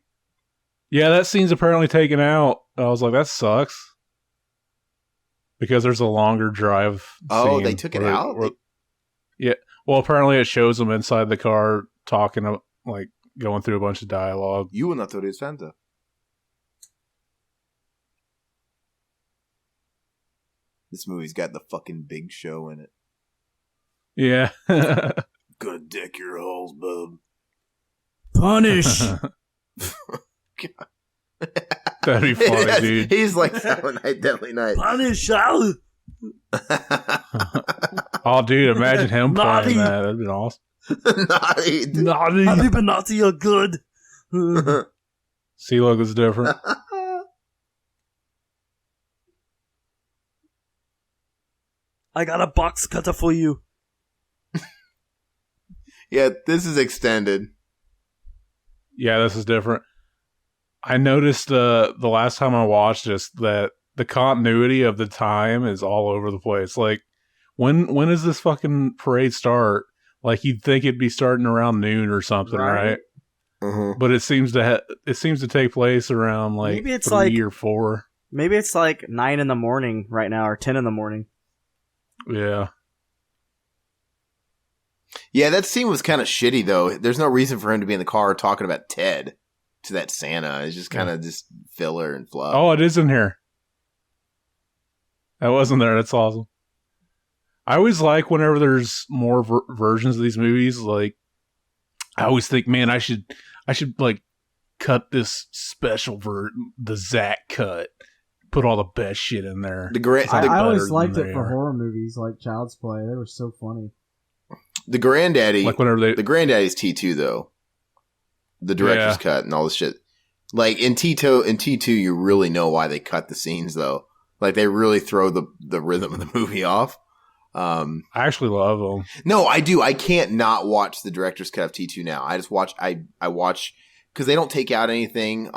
Yeah, that scene's apparently taken out. I was like, that sucks. Because there's a longer drive scene. They took it out? Yeah. Well, apparently it shows them inside the car talking, like, going through a bunch of dialogue. You will not do Santa. This movie's got the fucking Big Show in it. Yeah. Gonna deck your holes, bub. Punish. That'd be funny, dude. He's like Silent Night, Deadly Night. Punish. Ow. Oh, dude, imagine him Naughty. playing that. That'd be awesome. Naughty. Naughty. Have you been naughty or good? C-Log is different. I got a box cutter for you. Yeah, this is extended. Yeah, this is different. I noticed the last time I watched this that the continuity of the time is all over the place. Like, when does this fucking parade start? Like, you'd think it'd be starting around noon or something, right? Mm-hmm. But it seems to take place around like Maybe it's 3 like- or 4. Maybe it's like 9 in the morning right now, or 10 in the morning. Yeah. Yeah, that scene was kind of shitty, though. There's no reason for him to be in the car talking about Ted to that Santa. It's just kind of just filler and fluff. Oh, it is in here. That wasn't there. That's awesome. I always like whenever there's more versions of these movies. Like, I always think, man, I should like cut this special the Zach cut. Put all the best shit in there. I always liked it for horror movies like Child's Play. They were so funny. The Granddaddy, like whenever the Granddaddy's T2 though, the director's cut and all this shit. Like in T2, you really know why they cut the scenes though. Like they really throw the rhythm of the movie off. I actually love them. No, I do. I can't not watch the director's cut of T2 now. I just watch. I watch because they don't take out anything.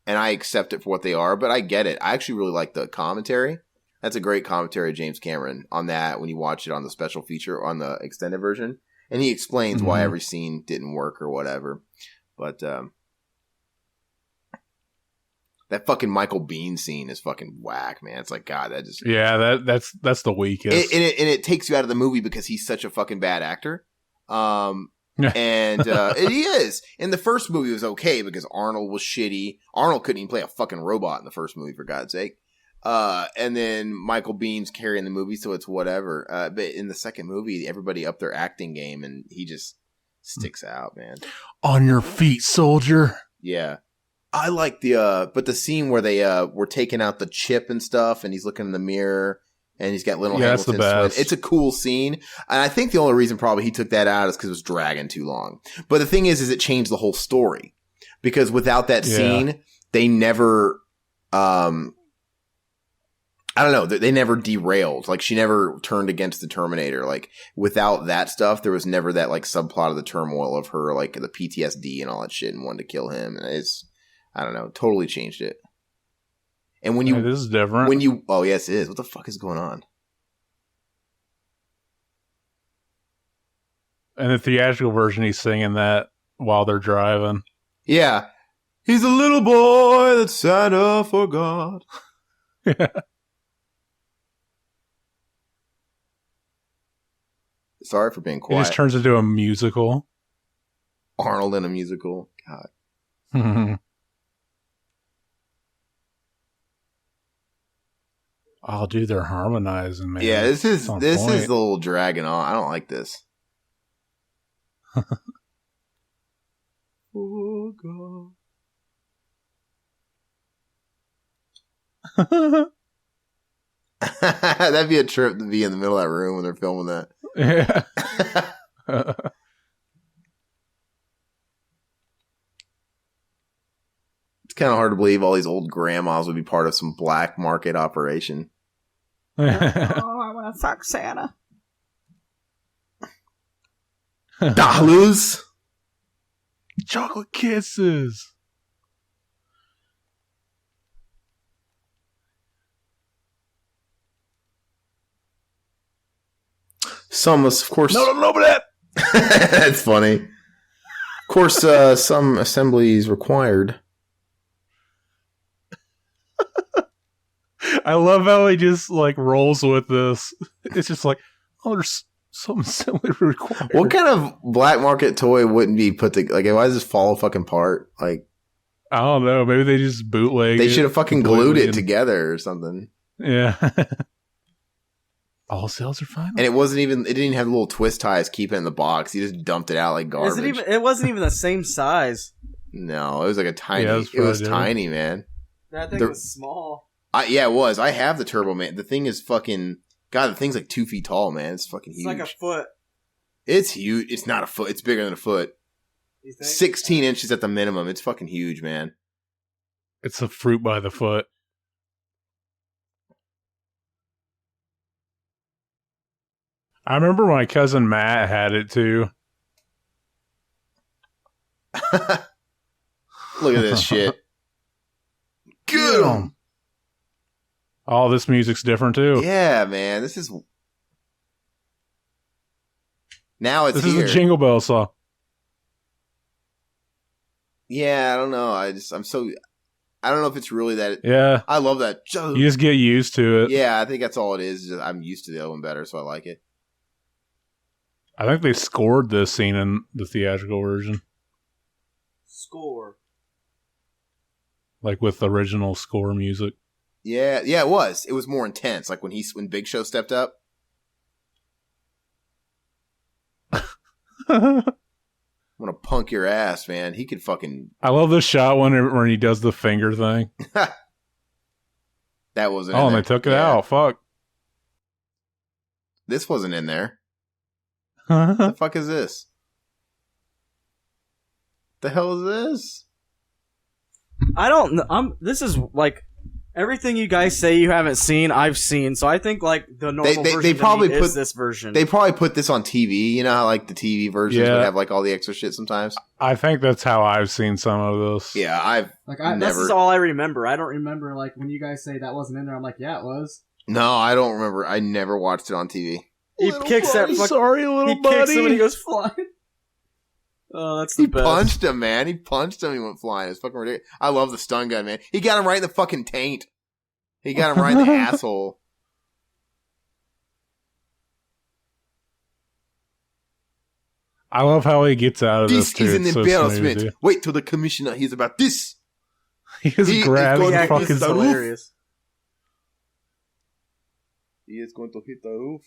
And I accept it for what they are, but I get it. I actually really like the commentary. That's a great commentary of James Cameron on that when you watch it on the special feature on the extended version. And he explains why every scene didn't work or whatever. But that fucking Michael Biehn scene is fucking whack, man. It's like, God, that just... Yeah, that's the weakest. And it takes you out of the movie because he's such a fucking bad actor. And he is. In the first movie, it was okay because Arnold was shitty. Arnold couldn't even play a fucking robot in the first movie, for God's sake. And then Michael Bihn's carrying the movie, so it's whatever. But in the second movie, everybody upped their acting game, and he just sticks out, man. On your feet, soldier. Yeah. I like but the scene where they were taking out the chip and stuff, and he's looking in the mirror. And he's got Little Hamilton. It's a cool scene. And I think the only reason probably he took that out is because it was dragging too long. But the thing is it changed the whole story. Because without that scene, they never, I don't know, they never derailed. Like, she never turned against the Terminator. Like, without that stuff, there was never that, like, subplot of the turmoil of her, like, the PTSD and all that shit and wanting to kill him. And it's, I don't know, totally changed it. And when this is different. Oh yes, it is. What the fuck is going on? And the theatrical version, he's singing that while they're driving. Yeah, he's a little boy that Santa forgot. Sorry for being quiet. It just turns into a musical. Arnold in a musical. God. Oh, dude, they're harmonizing, man. Yeah, this is a little dragging on. I don't like this. Oh, God. That'd be a trip to be in the middle of that room when they're filming that. Yeah. It's kind of hard to believe all these old grandmas would be part of some black market operation. Oh, I want to fuck Santa. Dollars. Chocolate kisses. Some, of course. No, but that. That's funny. Of course, some assemblies required. I love how he just like rolls with this. It's just like, oh, there's something similar required. What kind of black market toy wouldn't be put to like? Why does this fall fucking apart? Like, I don't know. Maybe they just bootleg. They should have fucking glued it together or something. Yeah. All sales are final. And it didn't even have little twist ties keeping it in the box. He just dumped it out like garbage. It wasn't even the same size. No, it was like a tiny. Yeah, it was tiny, man. That thing was small. Yeah, it was. I have the Turbo Man. The thing is fucking. God, the thing's like 2 feet tall, man. It's fucking huge. It's like a foot. It's huge. It's not a foot. It's bigger than a foot. You think? 16 inches at the minimum. It's fucking huge, man. It's a fruit by the foot. I remember my cousin Matt had it too. Look at this shit. Get 'em. Oh, this music's different too. Yeah, man. This is This here. is the Jingle Bell song. Yeah, I don't know. I don't know if it's really that. Yeah. I love that. You just get used to it. Yeah, I think that's all it is. Just I'm used to the other one better, so I like it. I think they scored this scene in the theatrical version. Score. Like with the original score music. Yeah, it was. It was more intense. Like when Big Show stepped up. I'm gonna punk your ass, man. He could fucking. I love this shot when he does the finger thing. That wasn't. Oh, and they took it out. Fuck. This wasn't in there. What the fuck is this? The hell is this? I don't know. This is like everything you guys say you haven't seen, I've seen. So I think like the normal version they probably to me put is this version. They probably put this on TV. You know how like the TV versions Yeah. would have like all the extra shit sometimes. I think that's how I've seen some of this. Yeah, I've This never. is all I remember. I don't remember like when you guys say that wasn't in there. I'm like, yeah, it was. No, I don't remember. I never watched it on TV. He kicks that fuck. Sorry, little He buddy. kicks him and he goes flying. Oh, that's the He best. punched him, man. He punched him. He went flying. It's fucking ridiculous. I love the stun gun, man. He got him right in the fucking taint. He got him right in the asshole. I love how he gets out of this, This too. is an It's so embarrassment. smooth, Wait till the commissioner hears about this. He is He is grabbing going the to fucking kiss the roof. hilarious. He is going to hit the roof.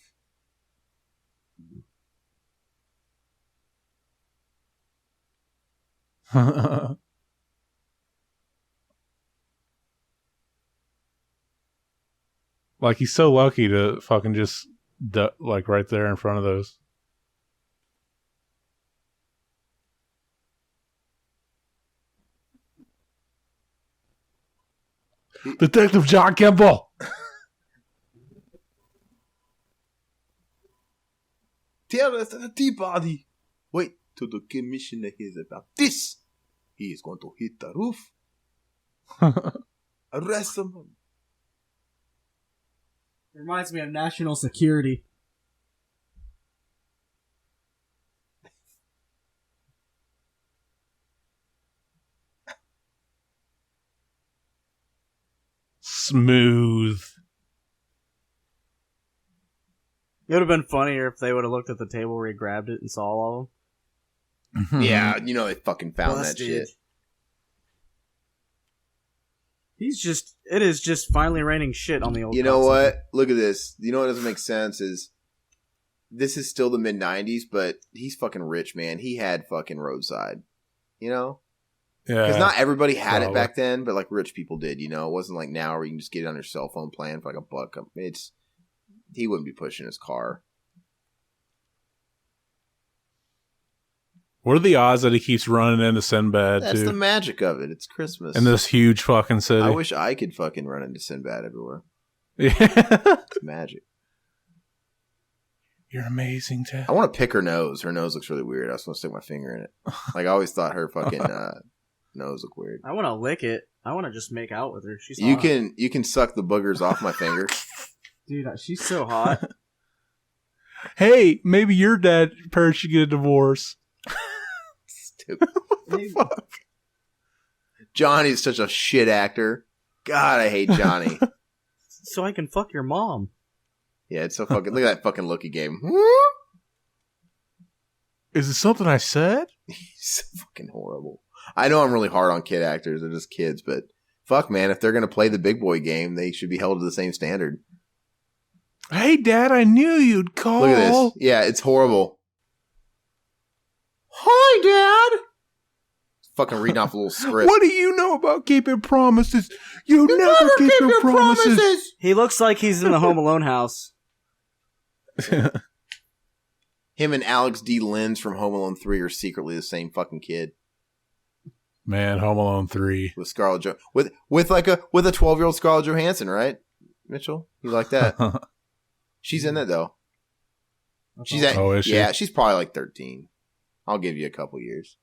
Like, he's so lucky to fucking just, like, right there in front of those. Detective John Kimball! Tell us the tea party. Wait till the commissioner hears about this. He is going to hit the roof. Arrest him. It reminds me of national security. Smooth. It would have been funnier if they would have looked at the table where he grabbed it and saw all of them. Yeah, you know they fucking found that shit. It is just finally raining shit on the old. You know what? Look at this. You know what doesn't make sense is this is still the mid 90s, but he's fucking rich, man. He had fucking roadside. You know? Yeah. Because not everybody had it Probably. back then, but like rich people did, you know? It wasn't like now where you can just get it on your cell phone plan for like $1. He wouldn't be pushing his car. What are the odds that he keeps running into Sinbad, That's too? the magic of it. It's Christmas. In this huge fucking city. I wish I could fucking run into Sinbad everywhere. Yeah. It's magic. You're amazing, Ted. I want to pick her nose. Her nose looks really weird. I just want to stick my finger in it. Like I always thought her fucking nose looked weird. I want to lick it. I want to just make out with her. She's You hot. can suck the boogers off my finger. Dude, She's so hot. Hey, maybe your dad parents should get a divorce. Stupid. Fuck. Johnny's such a shit actor. God, I hate Johnny. So I can fuck your mom. Yeah, it's so fucking. Look at that fucking look he gave him. Is it something I said? He's so fucking horrible. I know I'm really hard on kid actors. They're just kids, but fuck, man, if they're gonna play the big boy game, they should be held to the same standard. Hey, Dad, I knew you'd call. Look at this. Yeah, it's horrible. Hi, Dad. Fucking reading off a little script. What do you know about keeping promises? You never keep your promises. He looks like he's in the Home Alone house. Him and Alex D. Linz from Home Alone 3 are secretly the same fucking kid. Man, Home Alone 3. With Scarlett Jo with a 12-year-old Scarlett Johansson, right? Mitchell? You like that? She's in it though. She's at, is she? Yeah, she's probably like 13. I'll give you a couple years.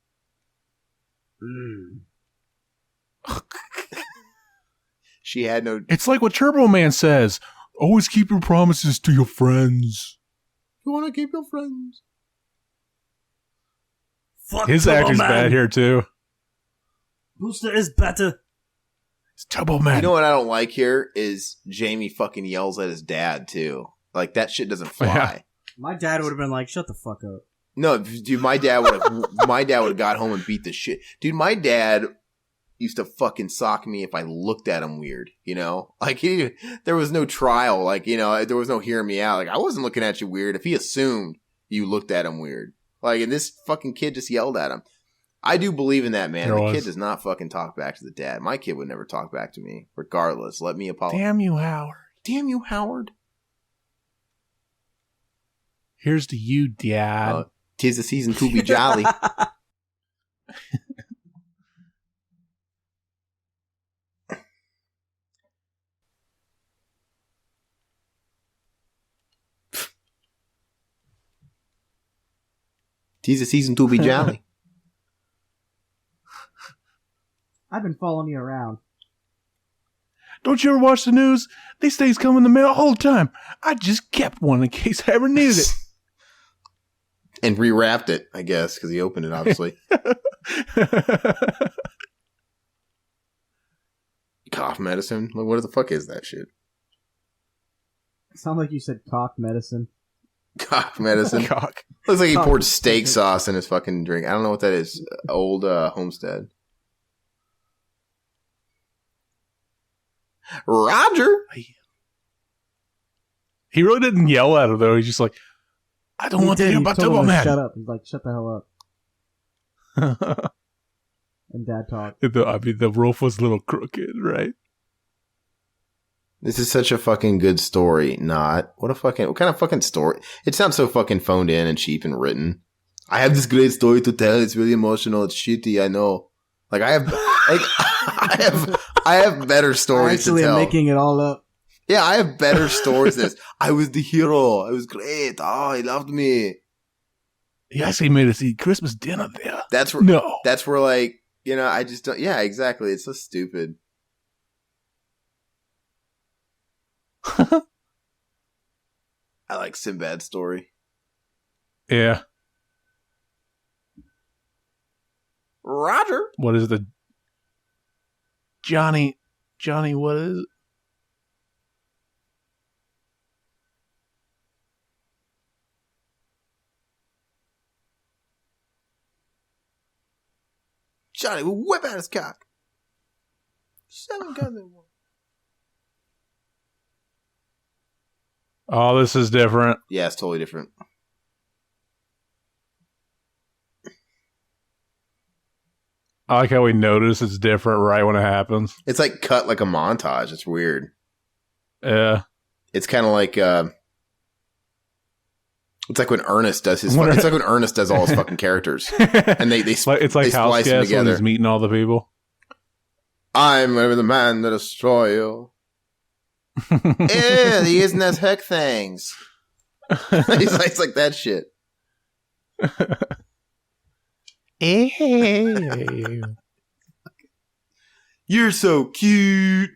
She had no. It's like what Turbo Man says. Always keep your promises to your friends. You want to keep your friends. Fuck His Turbo acting's Man. bad here too. Booster is better. It's Turbo Man. You know what I don't like here is Jamie fucking yells at his dad too. Like that shit doesn't fly. Yeah. My dad would have been like, "Shut the fuck up." No, dude, my dad would have got home and beat the shit. Dude, my dad used to fucking sock me if I looked at him weird, you know? Like there was no trial, like, you know, there was no hearing me out. Like I wasn't looking at you weird if he assumed you looked at him weird. Like, and this fucking kid just yelled at him. I do believe in that, man. The kid does not fucking talk back to the dad. My kid would never talk back to me, regardless. Let me apologize. Damn you, Howard. Damn you, Howard. Here's to you, Dad. 'Tis the season to be jolly. Tis the season to be jolly. I've been following you around. Don't you ever watch the news? These things come in the mail all the time. I just kept one in case I ever needed it. And rewrapped it, I guess, because he opened it, obviously. Cough medicine? Like, what the fuck is that shit? Sound like you said cock medicine. Cough medicine? Cock. Looks like he Cock. poured steak sauce in his fucking drink. I don't know what that is. Old Homestead. Roger! He really didn't yell at her, though. He's just like, I don't want to hear about Turbo Man. Shut up. He's like, shut the hell up. And Dad talked. The roof was a little crooked, right? This is such a fucking good story. Not. What kind of fucking story? It sounds so fucking phoned in and cheap and written. I have this great story to tell. It's really emotional. It's shitty. I know. Like, I have better stories to Actually, tell. I'm making it all up. Yeah, I have better stories than this. I was the hero. It was great. Oh, he loved me. He actually made us eat Christmas dinner there. That's where, No. That's where, like, you know, I just don't. Yeah, exactly. It's so stupid. I like Sinbad's story. Yeah. Roger. What is the Johnny, what is it? Johnny will whip out his cock. 7 guns in one. Oh, this is different. Yeah, it's totally different. I like how we notice it's different right when it happens. It's like cut like a montage. It's weird. Yeah. It's kind of like it's like when Ernest does his. It's like when Ernest does all his fucking characters, and they it's like House splice them Guest when together. he's meeting all the people. I'm the man that destroy you. Yeah, he isn't as heck things. It's like that shit. You're so cute.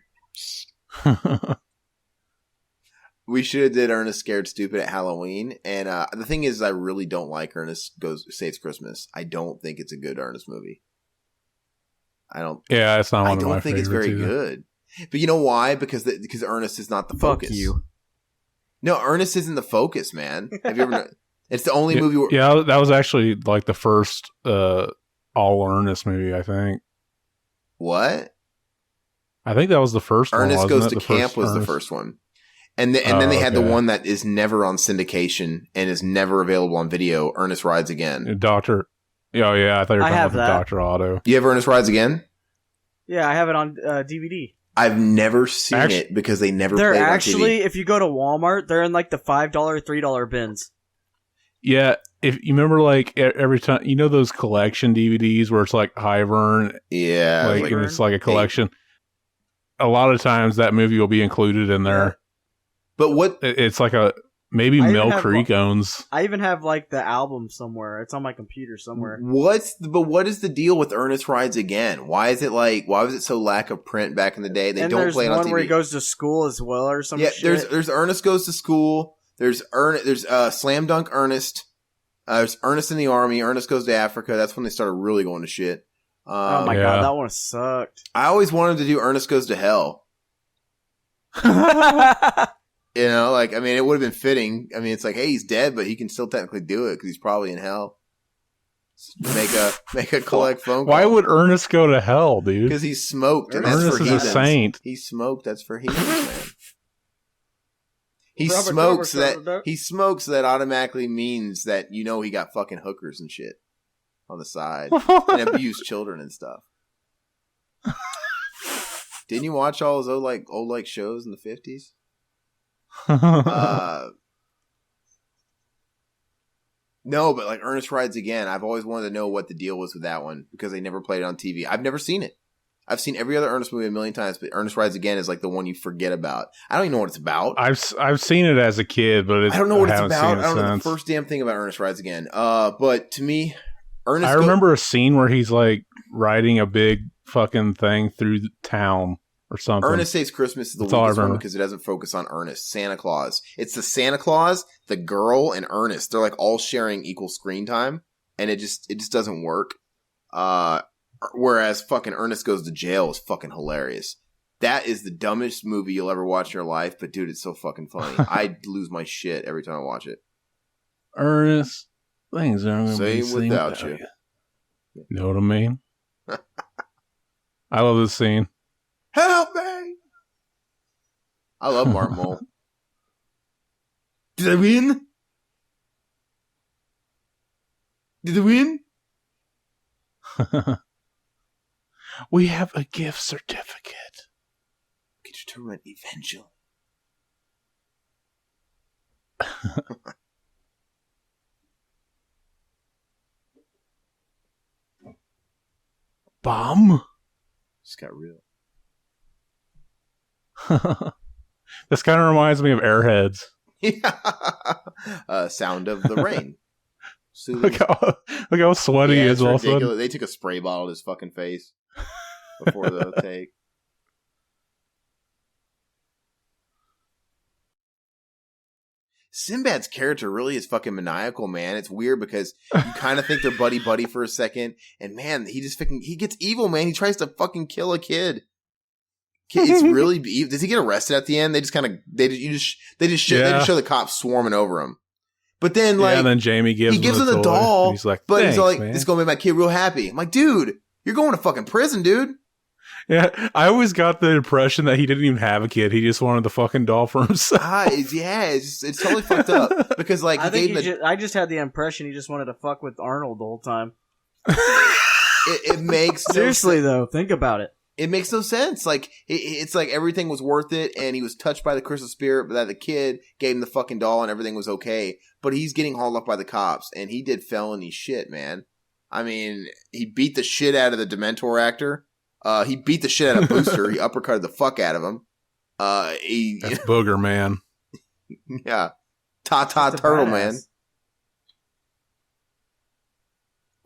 We should have did Ernest Scared Stupid at Halloween. And the thing is, I really don't like Ernest Say It's Christmas. I don't think it's a good Ernest movie. Yeah, it's not one I of my don't think it's favorites very either. good. But you know why? Because Ernest is not the focus. Fuck you. No, Ernest isn't the focus, man. Have you ever? It's the only movie where... Yeah, that was actually like the first all Ernest movie, I think. What? I think that was the first Ernest one. Goes wasn't to it? Camp was the Ernest? first one. And then they had the one that is never on syndication and is never available on video. Ernest Rides Again. Doctor. Oh yeah, I thought you were talking about Dr. Otto. You have Ernest Rides Again? Yeah, I have it on DVD. I've never seen it because they never played it on TV. They're actually, if you go to Walmart, they're in like the $5, $3 bins. Yeah, if you remember, like every time, you know those collection DVDs where it's like Hivern, yeah, like and it's like a collection. A lot of times that movie will be included in there. But what? It's like a maybe Mill Creek owns. I even have like the album somewhere. It's on my computer somewhere. What is the deal with Ernest Rides Again? Why was it so lack of print back in the day? They don't play it on TV. There's one where he goes to school as well, or something. Yeah, there's Ernest Goes to School. There's Slam Dunk Ernest. There's Ernest in the Army. Ernest Goes to Africa. That's when they started really going to shit. Oh my god, that one sucked. I always wanted to do Ernest Goes to Hell. You know, like, I mean, it would have been fitting. I mean, it's like, hey, he's dead, but he can still technically do it because he's probably in hell. Make a collect phone call. Why would Ernest go to hell, dude? Because he's smoked, and that's Ernest for is heathens. a saint. He's smoked. That's for heathens, man. He smokes that automatically means that you know he got fucking hookers and shit on the side and abused children and stuff. Didn't you watch all those old shows in the 50s? No, but like Ernest Rides Again, I've always wanted to know what the deal was with that one because they never played it on TV. I've never seen it. I've seen every other Ernest movie a million times, but Ernest Rides Again is like the one you forget about. I don't even know what it's about. I've seen it as a kid, but I don't know what it's about. I don't know the first damn thing about Ernest Rides Again. But to me, I remember a scene where he's like riding a big fucking thing through the town or something. Ernest Saves Christmas is the weakest one because it doesn't focus on Ernest. Santa Claus. It's the Santa Claus, the girl, and Ernest. They're like all sharing equal screen time, and it just doesn't work. Whereas fucking Ernest Goes to Jail is fucking hilarious. That is the dumbest movie you'll ever watch in your life, but dude, it's so fucking funny. I lose my shit every time I watch it. Ernest, things aren't going to be same without you. You know what I mean? I love this scene. Help me! I love Mark Mole. Did I win? Did I win? We have a gift certificate. Get your tournament eventually. Bomb? Just got real. This kind of reminds me of Airheads. Yeah. Sound of the Rain. Look how sweaty he is all of a sudden. They took a spray bottle to his fucking face before the take. Sinbad's character really is fucking maniacal, man. It's weird because you kind of think they're buddy for a second, and man, he gets evil, man. He tries to fucking kill a kid. It's really does he get arrested at the end? They just show the cops swarming over him. But then, like, and then Jamie gives him the doll. He's like, but he's like, man. "This is gonna make my kid real happy." I'm like, dude, you're going to fucking prison, dude. Yeah, I always got the impression that he didn't even have a kid. He just wanted the fucking doll for himself. It's totally fucked up because, like, I just had the impression he just wanted to fuck with Arnold the whole time. It makes seriously though. Think about it. It makes no sense. Like, it's like everything was worth it, and he was touched by the crystal spirit, but that the kid gave him the fucking doll, and everything was okay. But he's getting hauled up by the cops, and he did felony shit, man. I mean, he beat the shit out of the Dementor actor. He beat the shit out of Booster. He uppercutted the fuck out of him. That's Booger Man. Yeah, Turtle Man.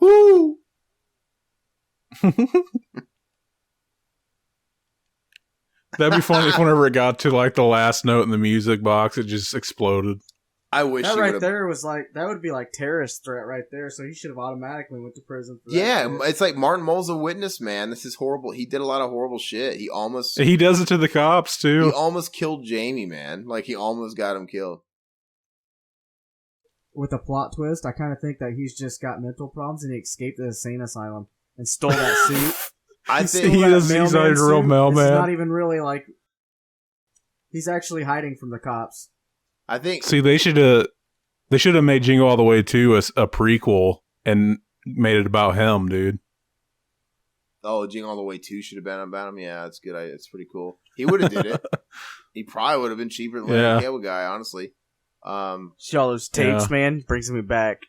Woo! That'd be funny if whenever it got to like the last note in the music box, it just exploded. I wish that right there was like that would be like terrorist threat right there. So he should have automatically went to prison for that. Yeah, it's like Martin Mull's a witness, man. This is horrible. He did a lot of horrible shit. He does it to the cops too. He almost killed Jamie, man. Like he almost got him killed. With a plot twist, I kind of think that he's just got mental problems and he escaped the insane asylum and stole that suit. I think he's not a real mailman. It's not even really like He's actually hiding from the cops. I think. See, they should have made Jingle All The Way 2 a prequel and made it about him, dude. Oh, Jingle All The Way 2 should have been about him. Yeah, that's good. It's pretty cool. He would have did it. He probably would have been cheaper than the cable guy, honestly. See all those tapes, man? Brings me back.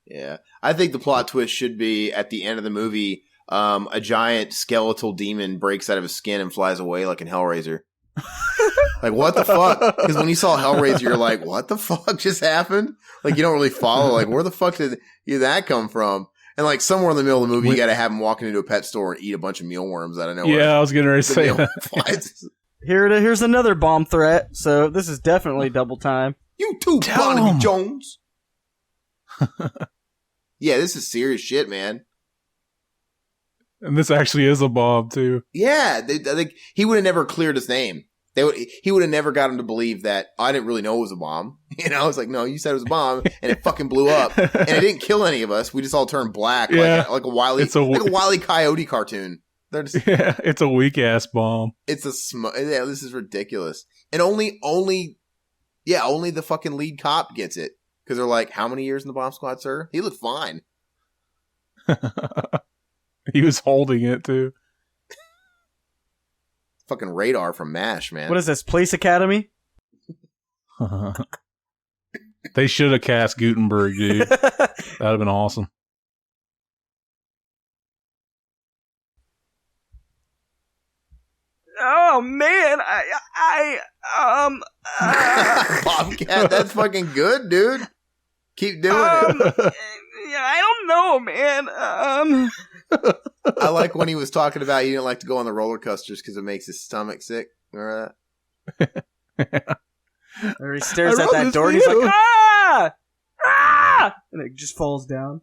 Yeah. I think the plot twist should be at the end of the movie, a giant skeletal demon breaks out of his skin and flies away like in Hellraiser. Like, what the fuck? Because when you saw Hellraiser, you're like, what the fuck just happened? Like, you don't really follow. Like, where the fuck did that come from? And like somewhere in the middle of the movie, you got to have him walking into a pet store and eat a bunch of mealworms out of nowhere. Yeah, I was getting ready to say that. Here's another bomb threat. So this is definitely double time. You too, Barnaby Jones. Yeah, this is serious shit, man. And this actually is a bomb too. Yeah, I think he would have never cleared his name. He would have never got him to believe that I didn't really know it was a bomb. You know, it's like, no, you said it was a bomb, and it fucking blew up, and it didn't kill any of us. We just all turned black, like a wily Coyote cartoon. Yeah, it's a weak ass bomb. It's yeah, this is ridiculous, and only the fucking lead cop gets it because they're like, how many years in the bomb squad, sir? He looked fine. He was holding it too. Fucking Radar from MASH, man. What is this, Police Academy? They should have cast Gutenberg, dude. That'd have been awesome. Oh man, Bobcat, that's fucking good, dude. Keep doing it. Yeah, I don't know, man. I like when he was talking about he didn't like to go on the roller coasters because it makes his stomach sick. Remember that? Or he stares at that door and he's like, ah! Ah! And it just falls down.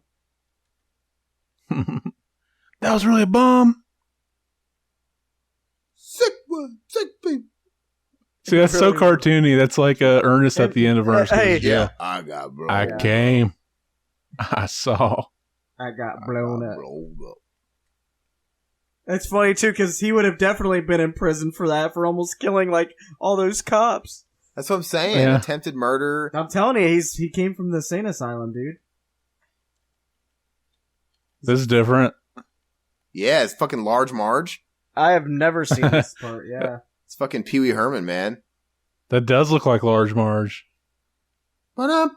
That was really a bomb. Sick one, sick people. See, that's so cartoony. That's like Ernest at the end of Ernest. Hey, yeah, I got blown. I came. I saw. I got blown up. It's funny too because he would have definitely been in prison for that, for almost killing like all those cops. That's what I'm saying. Yeah. Attempted murder. I'm telling you, he came from the insane asylum, dude. This is different. Yeah, it's fucking Large Marge. I have never seen this. Part, yeah. It's fucking Pee Wee Herman, man. That does look like Large Marge. I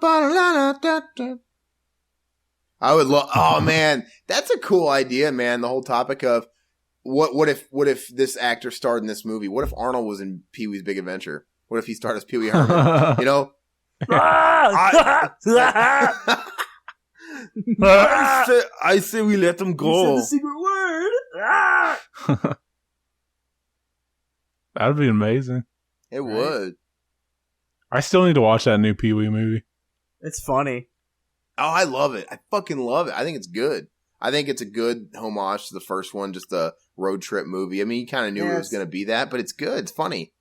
would love. Oh man, that's a cool idea, man. The whole topic of what if this actor starred in this movie? What if Arnold was in Pee Wee's Big Adventure? What if he starred as Pee Wee Herman? You know. I say we let them go. You said the secret word. That'd be amazing. It would. I still need to watch that new Pee Wee movie. It's funny. Oh, I love it. I fucking love it. I think it's good. I think it's a good homage to the first one, just a road trip movie. I mean, you kind of knew it was going to be that, but it's good. It's funny.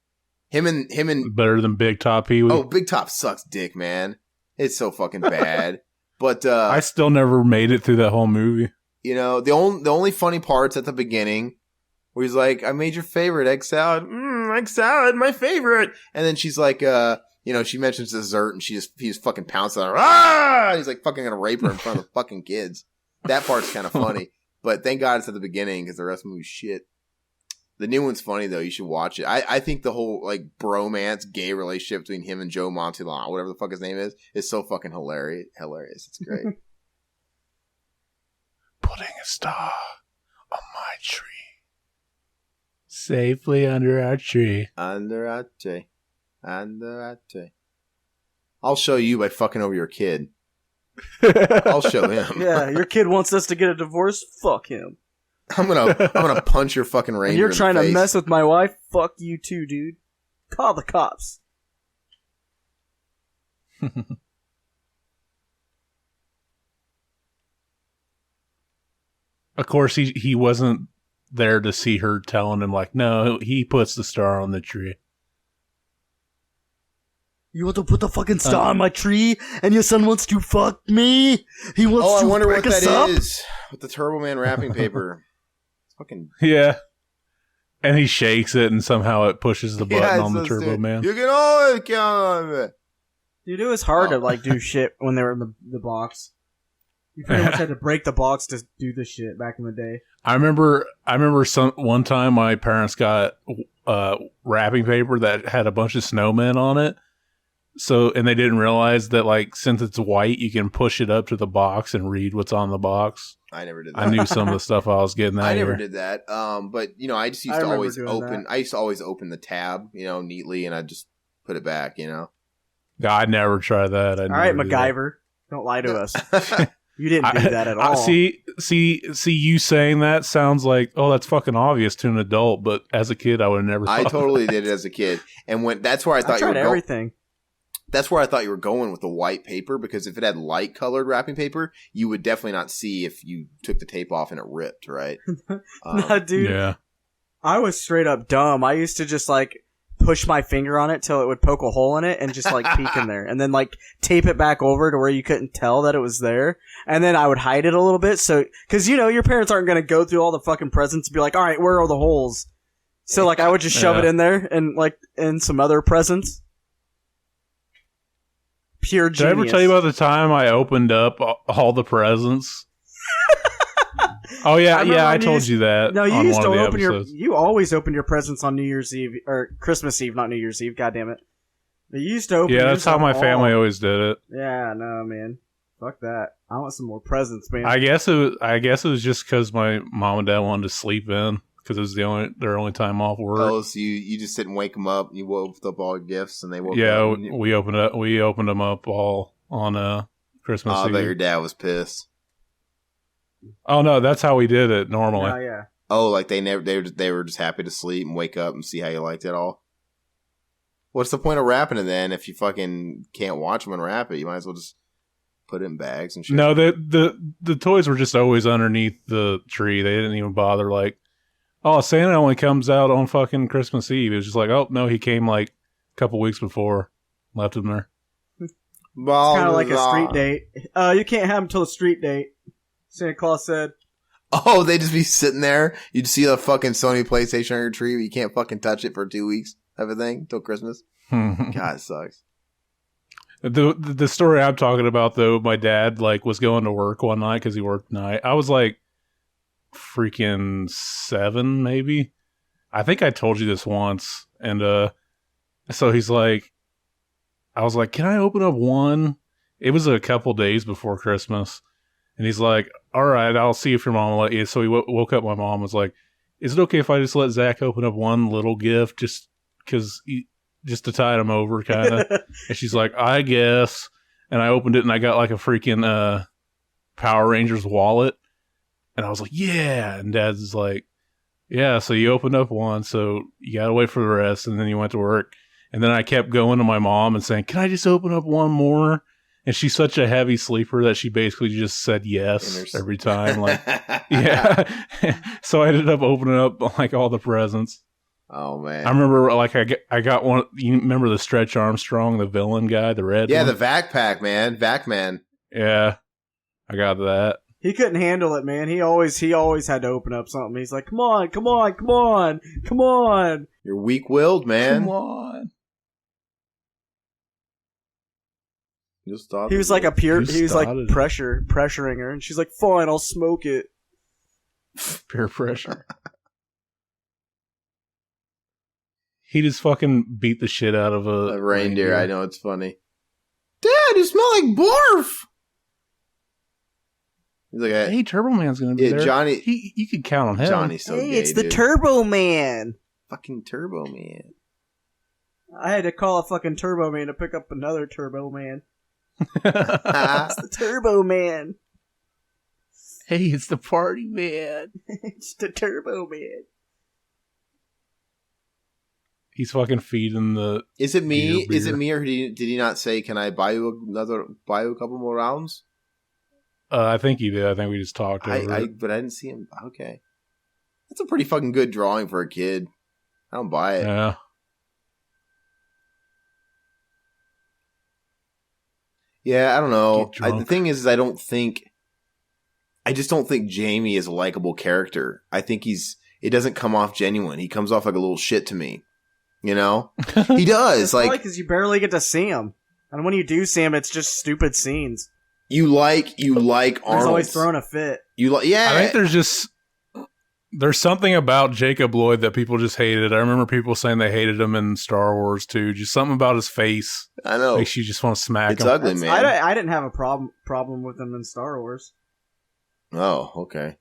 Him and better than Big Top Pee Wee. Oh, Big Top sucks dick, man. It's so fucking bad. But I still never made it through that whole movie. You know, the only funny parts at the beginning where he's like, I made your favorite egg salad. Egg salad, my favorite. And then she's like, you know, she mentions dessert and he's fucking pouncing on her. Ah! He's like fucking gonna rape her in front of the fucking kids. That part's kind of funny. But thank God it's at the beginning because the rest of the movie's shit. The new one's funny though. You should watch it. I think the whole like bromance, gay relationship between him and Joe Montalban, whatever the fuck his name is so fucking hilarious. It's great. Putting a star on my tree. Safely under our tree. Under our tree. Under our tree. I'll show you by fucking over your kid. I'll show him. Yeah, your kid wants us to get a divorce. Fuck him. I'm gonna punch your fucking ranger. And you're in trying the to face. mess with my wife. Fuck you too, dude. Call the cops. Of course, he wasn't there to see her telling him like, no, he puts the star on the tree. You want to put the fucking star on my tree, and your son wants to fuck me? He wants to I wonder break what us that up? is with the Turbo Man wrapping paper. It's fucking Yeah. And he shakes it, and somehow it pushes the button on the Turbo Man. You can always count on it. Dude, it was hard to do shit when they were in the box. You pretty much had to break the box to do the shit back in the day. I remember one time my parents got wrapping paper that had a bunch of snowmen on it. So, and they didn't realize that, like, since it's white, you can push it up to the box and read what's on the box. I never did that. I knew some of the stuff I was getting that I never year. did that. But, I just used to always open... I used to always open the tab, neatly, and I'd just put it back, God, I never tried that. All right, MacGyver. Don't lie to us. You didn't do that at all. See, you saying that sounds like, oh, that's fucking obvious to an adult, but as a kid, I would have never thought I totally did it as a kid. And that's where I thought you were everything. That's where I thought you were going with the white paper, because if it had light colored wrapping paper, you would definitely not see if you took the tape off and it ripped, right? Nah, dude. Yeah. I was straight up dumb. I used to just push my finger on it till it would poke a hole in it and just peek in there, and then tape it back over to where you couldn't tell that it was there, and then I would hide it a little bit, so because your parents aren't gonna go through all the fucking presents and be like, all right, where are the holes? So I would just shove it in there and in some other presents. Pure genius. Did I ever tell you about the time I opened up all the presents? Oh yeah, I told you that. No, you used to open you always opened your presents on New Year's Eve or Christmas Eve, not New Year's Eve. God damn it! But you used to open. Yeah, that's how my family always did it. Yeah, no, man, fuck that. I want some more presents, man. I guess it was just because my mom and dad wanted to sleep in because it was their only time off work. Oh, so you just didn't wake them up. You woke up all gifts, and they woke up. Yeah, we opened them up all on Christmas Eve. I bet your dad was pissed. Oh no, that's how we did it normally. Yeah. Oh, like they were just happy to sleep and wake up and see how you liked it all. What's the point of wrapping it then if you fucking can't watch them and wrap it? You might as well just put it in bags and shit. No, the toys were just always underneath the tree. They didn't even bother oh, Santa only comes out on fucking Christmas Eve. It was just oh no, he came a couple weeks before, left him there. It's kind of like a street date. You can't have him till a street date. Santa Claus said. Oh, they just be sitting there. You'd see a fucking Sony PlayStation on your tree, but you can't fucking touch it for 2 weeks, type of thing, till Christmas. God, it sucks. The story I'm talking about, though, my dad was going to work one night because he worked night. I was freaking 7, maybe. I think I told you this once, and so he's I was can I open up one? It was a couple days before Christmas. And he's all right, I'll see if your mom will let you. So he woke up my mom, was is it okay if I just let Zach open up one little gift just to tide him over, kind of? And she's I guess. And I opened it, and I got a freaking Power Rangers wallet. And I was yeah. And Dad's yeah, so you opened up one, so you got to wait for the rest. And then you went to work. And then I kept going to my mom and saying, can I just open up one more? And she's such a heavy sleeper that she basically just said yes every time. Yeah. So I ended up opening up all the presents. Oh man! I remember I got one. You remember the Stretch Armstrong, the villain guy, the red? Yeah, one? the Vac Pack man, Vac Man. Yeah, I got that. He couldn't handle it, man. He always had to open up something. He's come on, come on, come on, come on. You're weak-willed, man. Come on. He was he was pressuring her, and she's fine, I'll smoke it. Peer pressure. He just fucking beat the shit out of a reindeer. I know, it's funny. Dad, you smell like barf. He's hey, Turbo Man's gonna be there. Johnny, you could count on him. Johnny's so gay, it's the Turbo Man. Fucking Turbo Man. I had to call a fucking Turbo Man to pick up another Turbo Man. It's the Turbo Man. Hey, it's the Party Man. It's the Turbo Man. He's fucking feeding the. Is it me? Beer. Is it me, or did he not say, "Can I buy you a couple more rounds"? I think he did. I think we just talked over it. But I didn't see him. Okay, that's a pretty fucking good drawing for a kid. I don't buy it. Yeah. Yeah, I don't know. The thing is I just don't think Jamie is a likable character. I think he's it doesn't come off genuine. He comes off like a little shit to me. You know? He does. It's like, because you barely get to see him. And when you do see him, it's just stupid scenes. You like Arnold. He's always throwing a fit. I think there's something about Jacob Lloyd that people just hated. I remember people saying they hated him in Star Wars too. Just something about his face. I know. Makes you just want to smack him. It's ugly, man. I didn't have a problem with him in Star Wars. Oh, okay.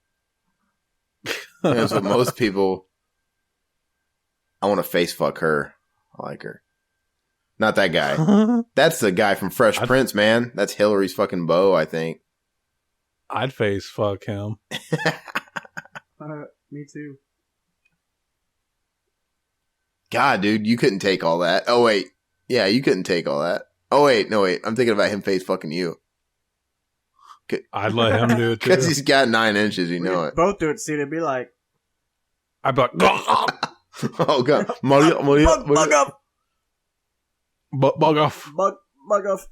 That's what most people. I want to face fuck her. I like her. Not that guy. That's the guy from Fresh Prince, man. That's Hillary's fucking beau, I think. I'd face fuck him. Me too. God, dude, you couldn't take all that. Oh, wait. Yeah, you couldn't take all that. Oh, wait. No, wait. I'm thinking about him face fucking you. I'd let him do it too. Because he's got 9 inches, you know it. Both do it, see, they'd be like... I'd be like... Oh, God. Bug up. Bug off. Bug off.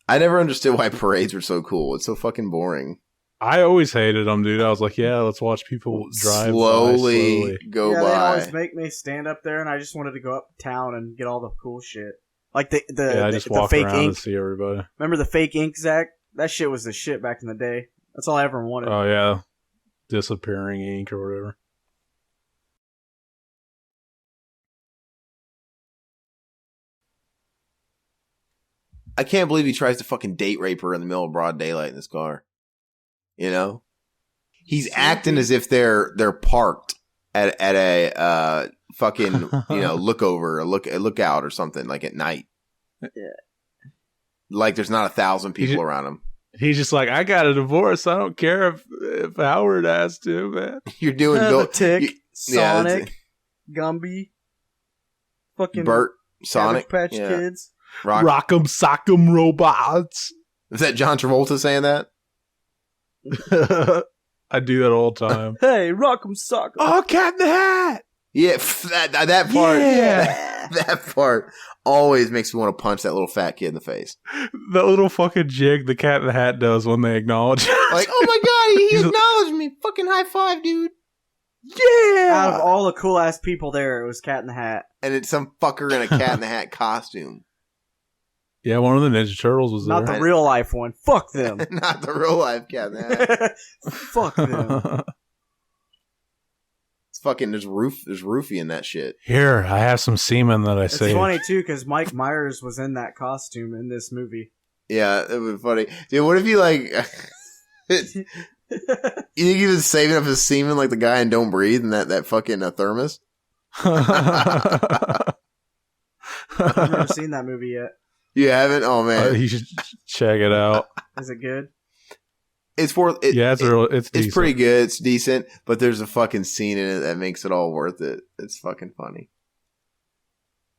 I never understood why parades were so cool. It's so fucking boring. I always hated them, dude. I was like, yeah, let's watch people drive slowly go by. They always make me stand up there, and I just wanted to go uptown and get all the cool shit. Like the fake ink. To see everybody. Remember the fake ink, Zach? That shit was the shit back in the day. That's all I ever wanted. Oh, yeah. Disappearing ink or whatever. I can't believe he tries to fucking date rape her in the middle of broad daylight in this car. You know? He's acting as if they're parked at a fucking, you know, lookout or something, like at night. Yeah. Like there's not 1,000 people around him. He's just like, I got a divorce. I don't care if Howard has to, man. You're doing the Tick, Sonic, Gumby, fucking Bert, Sonic, Patch Kids. Rock'em Sock'em Robots. Is that John Travolta saying that? I do that all the time. Hey, Rock'em Sock'em. Oh, Cat in the Hat. Yeah, that part. Yeah. That part always makes me want to punch that little fat kid in the face. The little fucking jig the Cat in the Hat does when they acknowledge. Like, oh my god, he acknowledged me. Fucking high five, dude. Yeah. Out of all the cool ass people there, it was Cat in the Hat. And it's some fucker in a Cat in the Hat costume. Yeah, one of the Ninja Turtles was Not there. the real life one. Fuck them. Not the real life Cat in the Hat. Fuck them. It's fucking, there's roofie in that shit. Here, I have some semen that I saved. It's funny too, because Mike Myers was in that costume in this movie. Yeah, it would be funny. Dude, what if you like... you think he was saving up his semen like the guy in Don't Breathe and that fucking thermos? I've never seen that movie yet. You haven't? Oh man, you should check it out. Is it good? It's decent. pretty good. It's decent, but there's a fucking scene in it that makes it all worth it. It's fucking funny.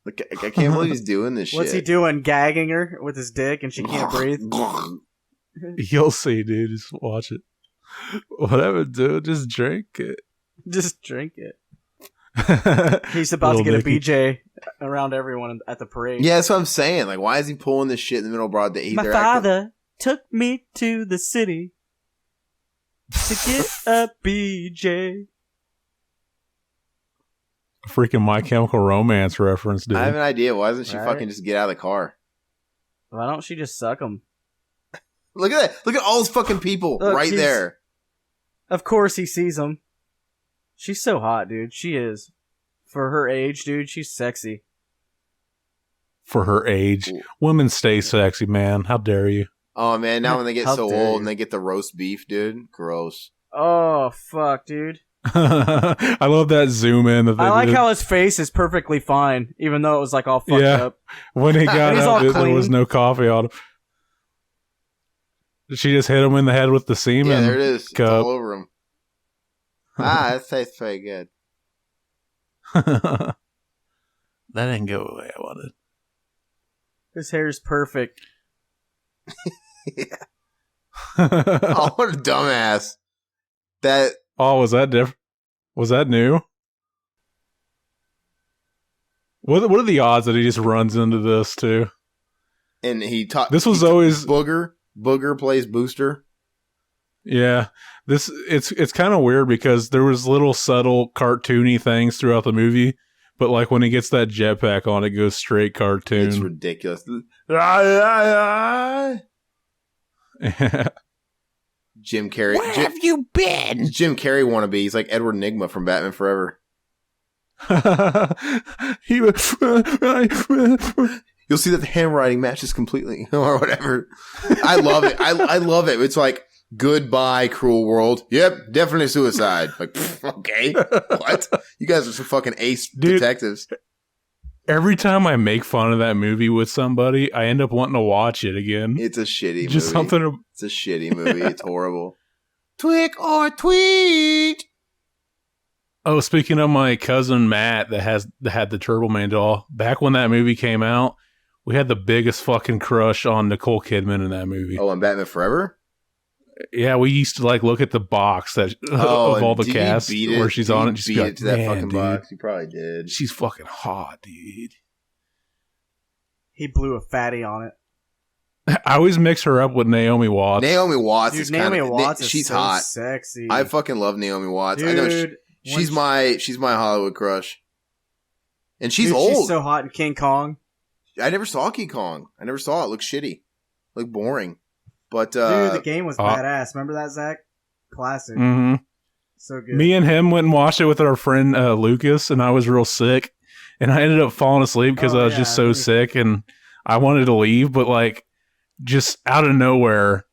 Like, I can't believe he's doing this shit. What's he doing? Gagging her with his dick and she can't breathe? You'll see, dude. Just watch it. Whatever, dude. Just drink it. Just drink it. He's about to get a BJ around everyone at the parade. Yeah, that's what I'm saying. Like, why is he pulling this shit in the middle of broad day? My father took me to the city to get a BJ. Freaking My Chemical Romance reference, dude. I have an idea. Why doesn't she fucking just get out of the car? Why don't she just suck him? Look at that. Look at all those fucking people right there. Of course he sees them. She's so hot, dude. She is. For her age, dude, she's sexy. For her age. Ooh. Women stay sexy, man. How dare you? Oh, man. Now when they get so old and they get the roast beef, dude. Gross. Oh, fuck, dude. I love that zoom in. That I like how his face is perfectly fine, even though it was like all fucked up. When he got out, there was no coffee on him. She just hit him in the head with the semen. Yeah, there it is. Cup. It's all over him. That tastes very good. That didn't go the way I wanted. His hair's perfect. Yeah. Oh, what a dumbass. Was that different? Was that new? What are the odds that he just runs into this too? And he talked. This was always Booger. Booger plays Booster. Yeah, it's kind of weird because there was little subtle cartoony things throughout the movie, but like when he gets that jetpack on, it goes straight cartoon. It's ridiculous. Jim Carrey. Where have you been? Jim Carrey wannabe. He's like Edward Nygma from Batman Forever. You'll see that the handwriting matches completely, or whatever. I love it. I love it. It's like, goodbye, cruel world. Yep, definitely suicide. Like, okay, what? You guys are some fucking ace detectives. Every time I make fun of that movie with somebody, I end up wanting to watch it again. It's a shitty Just movie. something. It's a shitty movie. It's horrible. Twick or tweet. Oh, speaking of my cousin Matt that had the TURTLEMAN doll, back when that movie came out, we had the biggest fucking crush on Nicole Kidman in that movie. Oh, on Batman Forever? Yeah, we used to like look at the box that of all the cast where she's on it. Just beat be it like, to that man, fucking dude, box. You probably did. she's fucking hot, dude. He blew a fatty on it. I always mix her up with Naomi Watts. Naomi Watts is Naomi kind of Watts is she's so hot. sexy. I fucking love Naomi Watts. Dude, I know she's my Hollywood crush, and she's old. She's so hot in King Kong. I never saw King Kong. I never saw it. It looked shitty, looked boring. But Dude, the game was badass. Remember that, Zach? Classic. Mm-hmm. So good. Me and him went and watched it with our friend Lucas, and I was real sick, and I ended up falling asleep because I was just so sick, and I wanted to leave, but like just out of nowhere,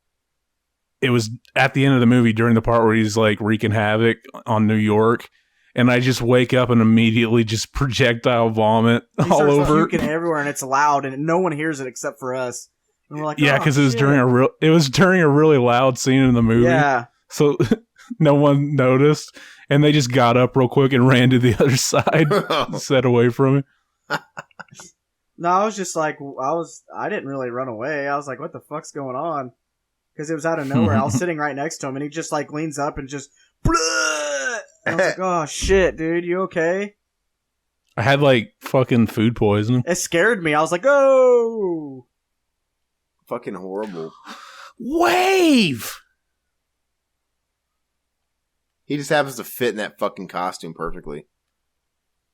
it was at the end of the movie during the part where he's like wreaking havoc on New York, and I just wake up and immediately just projectile vomit all over. Puking everywhere, and it's loud, and no one hears it except for us. And we're like, yeah, because it was during a really loud scene in the movie. Yeah. So no one noticed, and they just got up real quick and ran to the other side, set away from it. No, I was just like, I didn't really run away. I was like, what the fuck's going on? Because it was out of nowhere. I was sitting right next to him, and he just like leans up and just, bleh! And I was like, oh shit, dude, you okay? I had like fucking food poisoning. It scared me. I was like, oh, fucking horrible. Wave. He just happens to fit in that fucking costume perfectly.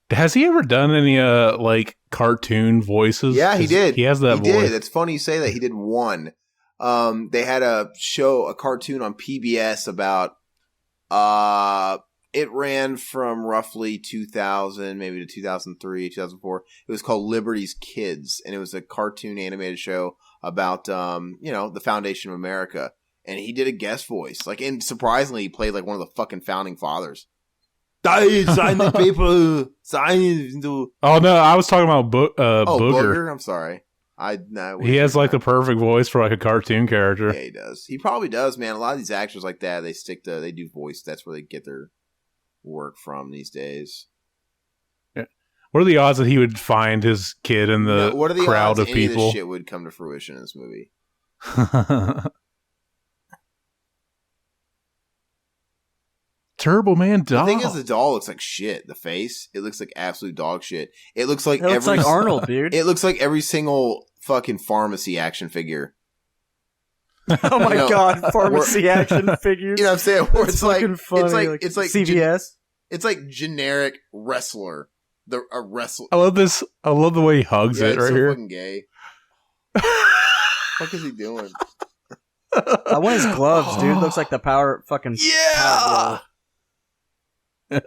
Has he ever done any like cartoon voices? Yeah, he did. He has that voice. Did. It's funny you say that. He did one. They had a cartoon on PBS about it ran from roughly 2000 maybe to 2003, 2004. It was called Liberty's Kids, and it was a cartoon animated show about the foundation of America. And he did a guest voice. Like, and surprisingly, he played like one of the fucking founding fathers. Sign the paper. Sign. Oh no, I was talking about Booger. Booger. I'm sorry. He has like the perfect voice for like a cartoon character. Yeah, he does. He probably does, man. A lot of these actors like that, they do voice. That's where they get their work from these days. Yeah. What are the odds that he would find his kid in the crowd of people? This shit would come to fruition in this movie. Turbo Man doll. The thing is, the doll looks like shit. The face, it looks like absolute dog shit. It looks like Arnold, dude. It looks like every single fucking pharmacy action figure. Oh my god, pharmacy action figures. You know what I'm saying? Where it's like CVS. It's like generic wrestler. A wrestler. I love this. I love the way he hugs it right here. Fucking gay. What is he doing? I want his gloves, dude. Looks like the power fucking power glove. I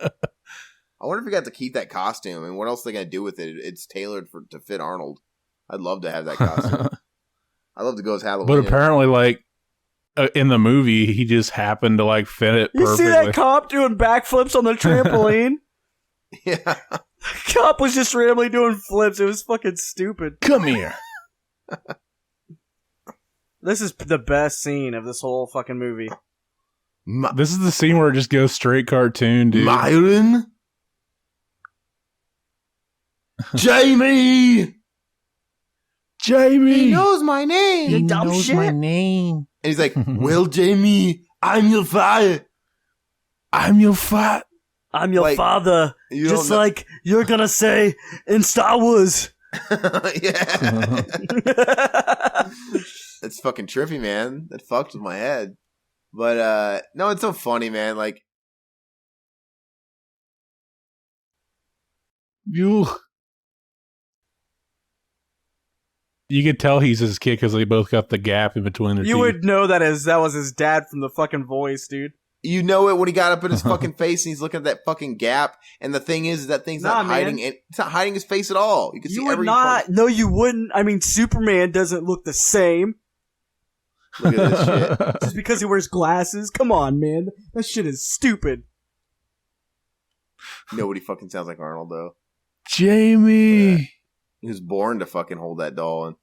wonder if we got to keep that costume and what else are they gonna do with it. It's tailored to fit Arnold. I'd love to have that costume. I'd love to go as Halloween. But apparently, like in the movie, he just happened to like fit it perfectly. You see that cop doing backflips on the trampoline? Yeah, cop was just randomly doing flips. It was fucking stupid. Come here. This is the best scene of this whole fucking movie. This is the scene where it just goes straight cartoon, dude. Myron? Jamie! Jamie! He knows my name! He knows my name. And he's like, well, Jamie, I'm your father. I'm your father. I'm your father. Just like you're gonna say in Star Wars. Yeah. That's fucking trippy, man. That fucked with my head. But no, it's so funny, man. Like You could tell he's his kid because they both got the gap in between their teeth. You would know that was his dad from the fucking voice, dude. You know it when he got up in his fucking face and he's looking at that fucking gap. And the thing is that thing's not hiding. It's not hiding his face at all. You can see every part. No, you wouldn't. I mean, Superman doesn't look the same. Look at this shit. Just because he wears glasses? Come on, man. That shit is stupid. Nobody fucking sounds like Arnold, though. Jamie! He was born to fucking hold that doll. And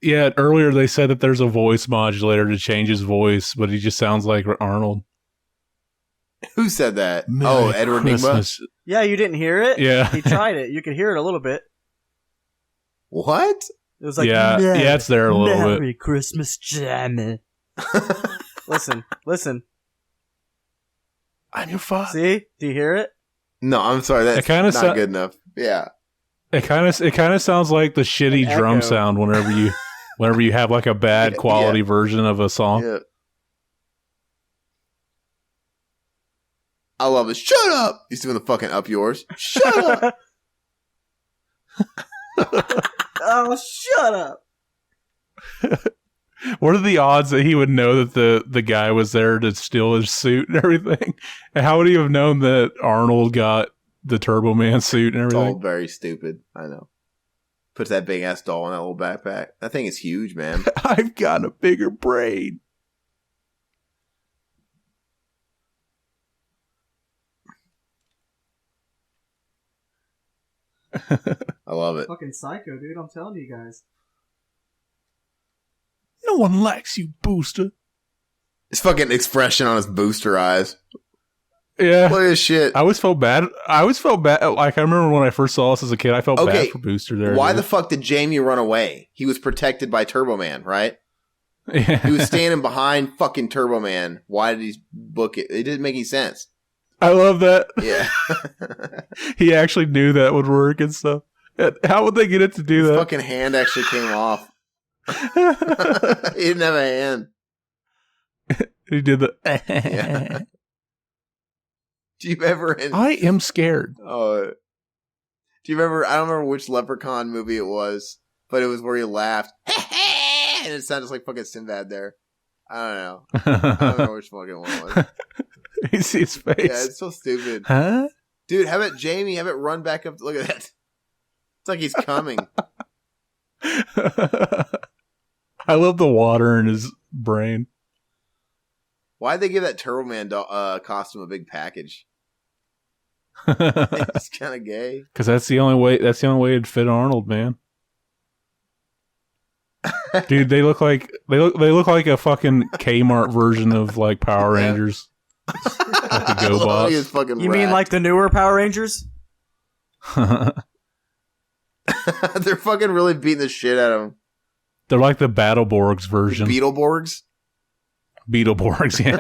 yeah, earlier they said that there's a voice modulator to change his voice, but he just sounds like Arnold. Who said that? Merry Edward Nigma? Yeah, you didn't hear it? Yeah. He tried it. You could hear it a little bit. What? It was like, yeah, it's there a little bit. Merry Christmas, Jamie. Listen. I'm your father. See? Do you hear it? No, I'm sorry. That's not good enough. Yeah. It kind of sounds like the shitty drum sound whenever you have like a bad quality version of a song. Yeah. I love it. Shut up! He's doing the fucking up yours. Shut up! Oh, shut up! What are the odds that he would know that the guy was there to steal his suit and everything? And how would he have known that Arnold got the Turbo Man suit and everything? It's all very stupid. I know. Puts that big ass doll in that little backpack. That thing is huge, man. I've got a bigger brain. I love it. Fucking psycho, dude. I'm telling you guys. No one likes you, Booster. His fucking expression on his booster eyes. Yeah. Look at this shit. I always felt bad. Like, I remember when I first saw this as a kid, I felt bad for Booster there. Why the fuck did Jamie run away? He was protected by Turbo Man, right? Yeah. He was standing behind fucking Turbo Man. Why did he book it? It didn't make any sense. I love that. Yeah. He actually knew that would work and stuff. How would they get it to do His that? fucking hand actually came off. He didn't have a hand. He did the. Yeah. Do you ever? I am scared. Oh. Do you remember? I don't remember which Leprechaun movie it was, but it was where he laughed. And it sounded just like fucking Sinbad there. I don't know. I don't know which fucking one it was. You see his face. Yeah, it's so stupid. Huh? Dude, have it Jamie, have it run back up. Look at that. It's like he's coming. I love the water in his brain. Why'd they give that Turbo Man costume a big package? It's kind of gay. Because that's the only way it'd fit Arnold, man. Dude, they look like a fucking Kmart version of like Power Rangers. Like the GoBots. You mean like the newer Power Rangers? They're fucking really beating the shit out of them. They're like the Battleborgs version. Beetleborgs? Beetleborgs, yeah.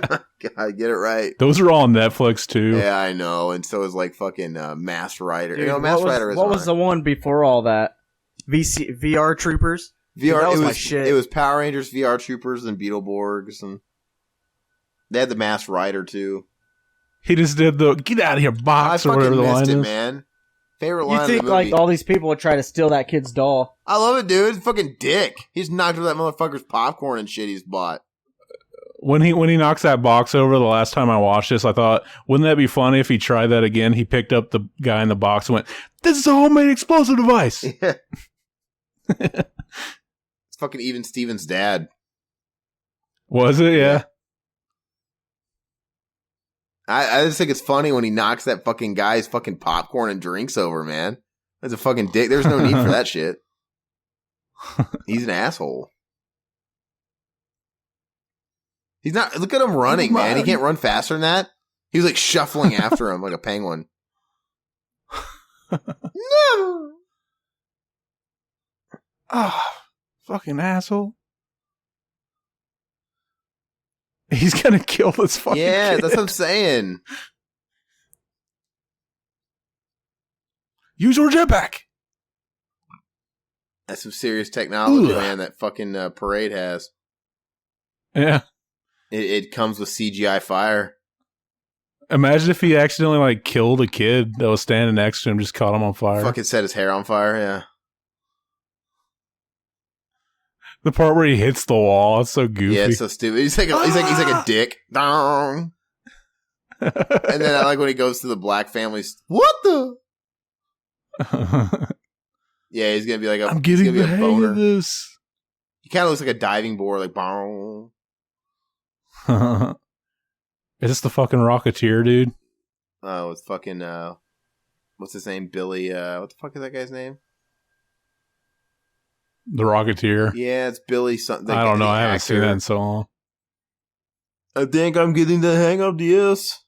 God, get it right. Those are all on Netflix too. Yeah, I know. And so is like fucking Masked Rider. Dude, you know, Masked Rider is what was the one before all that? VR Troopers? VR, that was my my shit. It was Power Rangers, VR Troopers, and Beetleborgs, and they had the Masked Rider too. He just did the "get out of here" box or whatever the line is. Man. Favorite line. You think of the movie. like all these people would try to steal that kid's doll? I love it, dude. It's fucking dick. He's knocked over that motherfucker's popcorn and shit he's bought. When he knocks that box over the last time I watched this, I thought, wouldn't that be funny if he tried that again? He picked up the guy in the box and went, "This is a homemade explosive device." Yeah. It's fucking even Steven's dad. Was it? Yeah. I just think it's funny when he knocks that fucking guy's fucking popcorn and drinks over, man. That's a fucking dick. There's no need for that shit. He's an asshole. He's not. Look at him running, man. He can't run faster than that. He was like shuffling after him like a penguin. No. Oh, fucking asshole. He's gonna kill this fucking kid. That's what I'm saying. Use your jetpack. That's some serious technology, man, that fucking parade has. Yeah. It comes with CGI fire. Imagine if he accidentally like killed a kid that was standing next to him, just caught him on fire. Fucking set his hair on fire. Yeah. The part where he hits the wall, it's so goofy. Yeah, it's so stupid. He's like a dick. Dong. And then I like when he goes to the black families. What the? Yeah, he's gonna be like I'm getting the hang of this. He kind of looks like a diving board, like bong. Is this the fucking Rocketeer, dude? Oh, it's fucking what's his name? Billy. What the fuck is that guy's name? The Rocketeer. Yeah, it's Billy something. I don't know. I haven't seen that in so long. I think I'm getting the hang of this.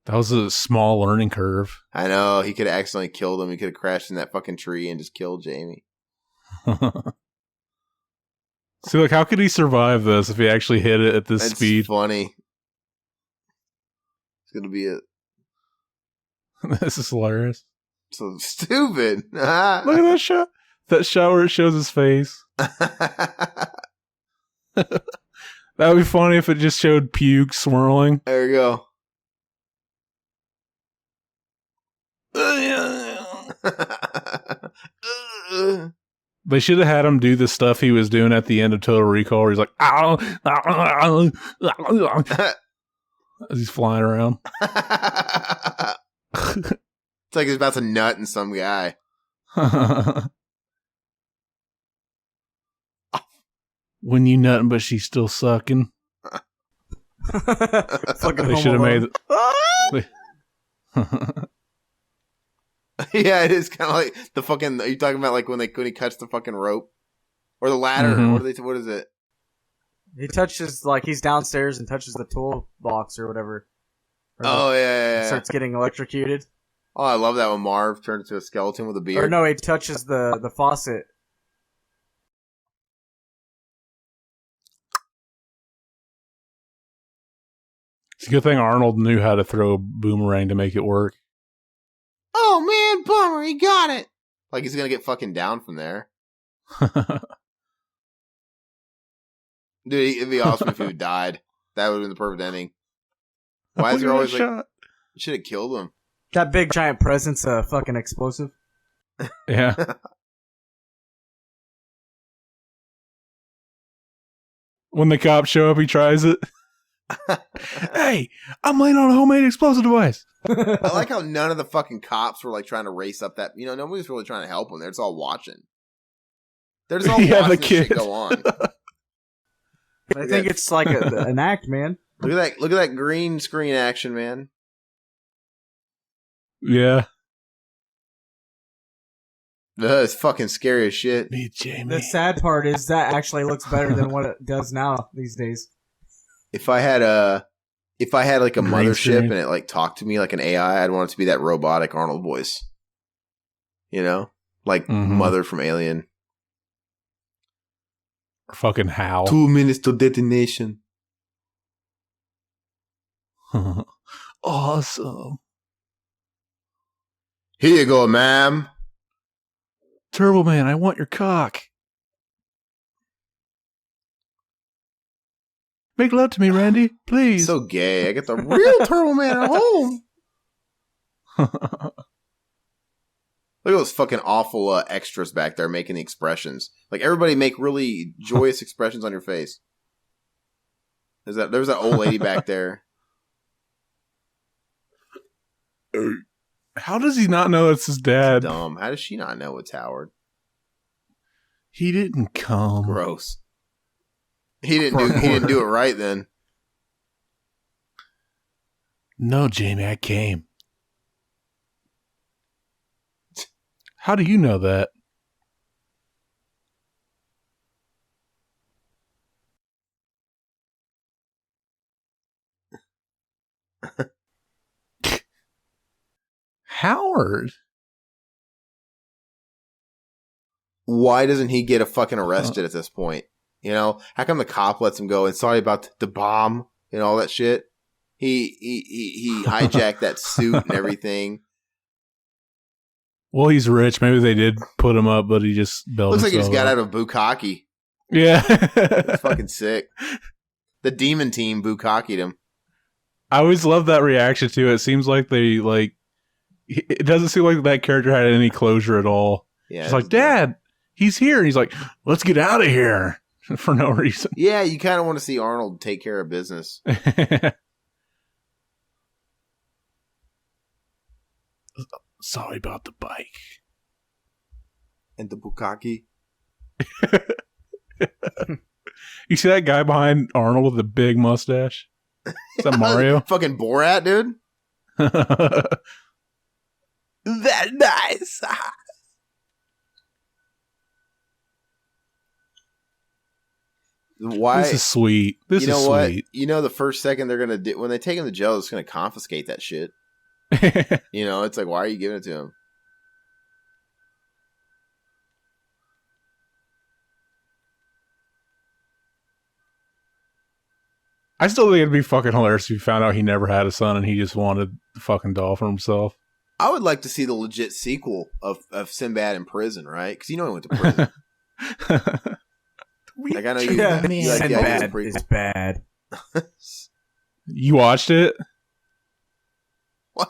That was a small learning curve. I know. He could have accidentally killed him. He could have crashed in that fucking tree and just killed Jamie. See, like, how could he survive this if he actually hit it at this speed? It's funny. It's going to be This is hilarious. so stupid. Look at that shot. That shot where it shows his face. That would be funny if it just showed puke swirling. There you go. They should have had him do the stuff he was doing at the end of Total Recall where he's like, ow, as he's flying around. It's like he's about to nut in some guy. When you nutting, but she's still sucking. They should have made it. Yeah, it is kind of like the fucking. Are you talking about like when he cuts the fucking rope or the ladder? Mm-hmm. What is it? He touches like he's downstairs and touches the toolbox or whatever. Oh yeah. Starts getting electrocuted. Oh, I love that when Marv turns into a skeleton with a beard. Or no, he touches the faucet. It's a good thing Arnold knew how to throw a boomerang to make it work. Oh man, bummer, he got it. Like he's gonna get fucking down from there. Dude, it'd be awesome if he died. That would have been the perfect ending. Why is there always like... Should have killed him. That big giant present's a fucking explosive. Yeah. When the cops show up, he tries it. Hey, I'm laying on a homemade explosive device. I like how none of the fucking cops were like trying to race up that. You know, nobody's really trying to help him. They're just all watching. They're just all watching the shit go on. I think it's like an act, man. Look at that green screen action, man. Yeah. It's fucking scary as shit. Me, Jamie. The sad part is that actually looks better than what it does now these days. If I had like a green mothership screen. and it like talked to me like an AI, I'd want it to be that robotic Arnold voice. You know? Like Mother from Alien. Or fucking Hal. 2 minutes to detonation. Awesome. Here you go, ma'am. Turbo Man, I want your cock. Make love to me, Randy, please. So gay. I get the real Turtle Man at home. Look at those fucking awful extras back there making the expressions. Like everybody make really joyous expressions on your face. There's that old lady back there. How does he not know it's his dad? Dumb. How does she not know it's Howard? He didn't come. Gross. He didn't do it right then. No, Jamie, I came. How do you know that? Howard. Why doesn't he get a fucking arrested at this point? You know, how come the cop lets him go? And sorry about the bomb and all that shit. He hijacked that suit and everything. Well, he's rich. Maybe they did put him up, but he just bailed Looks like he just got out of bukkake. Yeah. It's fucking sick. The demon team bukkakied him. I always love that reaction too. It seems like they it doesn't seem like that character had any closure at all. Yeah, she's like, Dad, he's here. And he's like, let's get out of here for no reason. Yeah, you kind of want to see Arnold take care of business. Sorry about the bike. And the bukkake. You see that guy behind Arnold with the big mustache? Is that Mario? Fucking Borat, dude. That nice. Why? This is sweet. This is sweet. You know, the first second they're gonna do when they take him to jail, it's gonna confiscate that shit. You know, it's like, why are you giving it to him? I still think it'd be fucking hilarious if you found out he never had a son and he just wanted the fucking doll for himself. I would like to see the legit sequel of Sinbad in prison, right? Because you know he went to prison. Like, I know you. Yeah, you like Sinbad is bad. You watched it? What?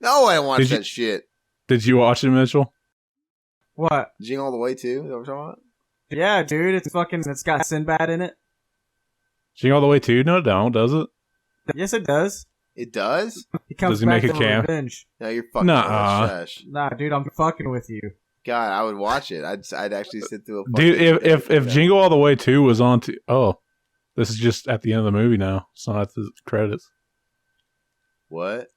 No, I didn't watch that shit. Did you watch it, Mitchell? What? Jingle All The Way too? Is that what we're talking about? Yeah, dude, it's got Sinbad in it. Jingle All The Way too? No, it don't, does it? Yes, it does. It does? He comes Does he back make a for cameo? revenge. No, you're fucking trash. Nah, dude, I'm fucking with you. God, I would watch it. I'd actually sit through a Dude, if Jingle All The Way 2 was on to... Oh, this is just at the end of the movie now. It's not at the credits. What?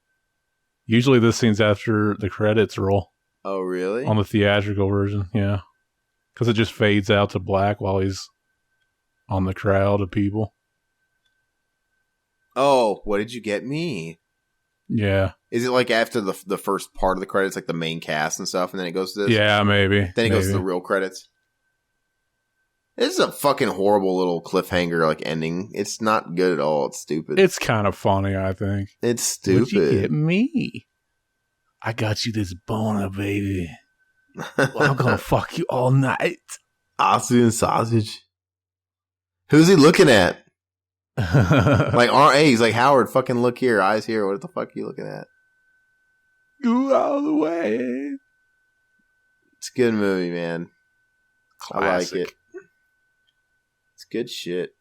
Usually this scene's after the credits roll. Oh, really? On the theatrical version, yeah. Because it just fades out to black while he's on the crowd of people. Oh, what did you get me? Yeah. Is it like after the first part of the credits, like the main cast and stuff, and then it goes to this? Yeah, maybe. Then it goes to the real credits? This is a fucking horrible little cliffhanger, like, ending. It's not good at all. It's stupid. It's kind of funny, I think. It's stupid. What'd you get me? I got you this boner, baby. Well, I'm gonna fuck you all night. Austrian sausage. Who's he looking at? Like, hey, he's like, Howard, fucking look here, eyes here. What the fuck are you looking at? Go all the way. It's a good movie, man. Classic. I like it. It's good shit.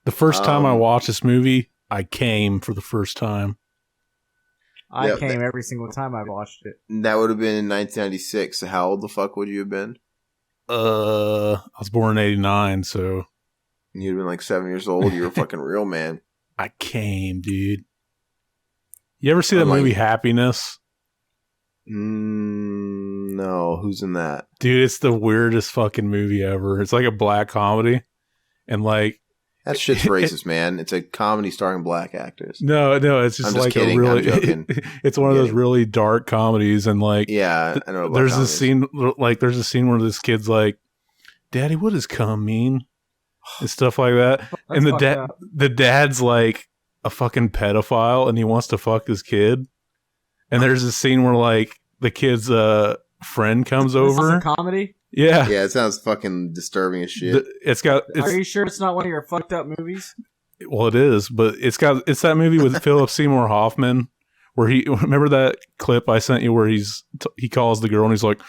The first time I watched this movie, I came for the first time. I came every single time I watched it. That would have been in 1996. So how old the fuck would you have been? I was born in 89, so... You'd have been like 7 years old. You were a fucking real man. I came, dude. You ever see that movie Happiness? No. Who's in that? Dude, it's the weirdest fucking movie ever. It's like a black comedy. And like... That shit's racist, man. It's a comedy starring black actors. No, it's just, like kidding. a really... I'm joking. It's one of those really dark comedies, and like... Yeah, I know. There's a scene where this kid's like, Daddy, what does cum mean? And stuff like that. And the dad's like a fucking pedophile and he wants to fuck his kid. And there's a scene where like the kid's friend comes over. This is a comedy? Yeah. Yeah, it sounds fucking disturbing as shit. Are you sure it's not one of your fucked up movies? Well, it is, but it's that movie with Philip Seymour Hoffman where remember that clip I sent you where he calls the girl and he's like,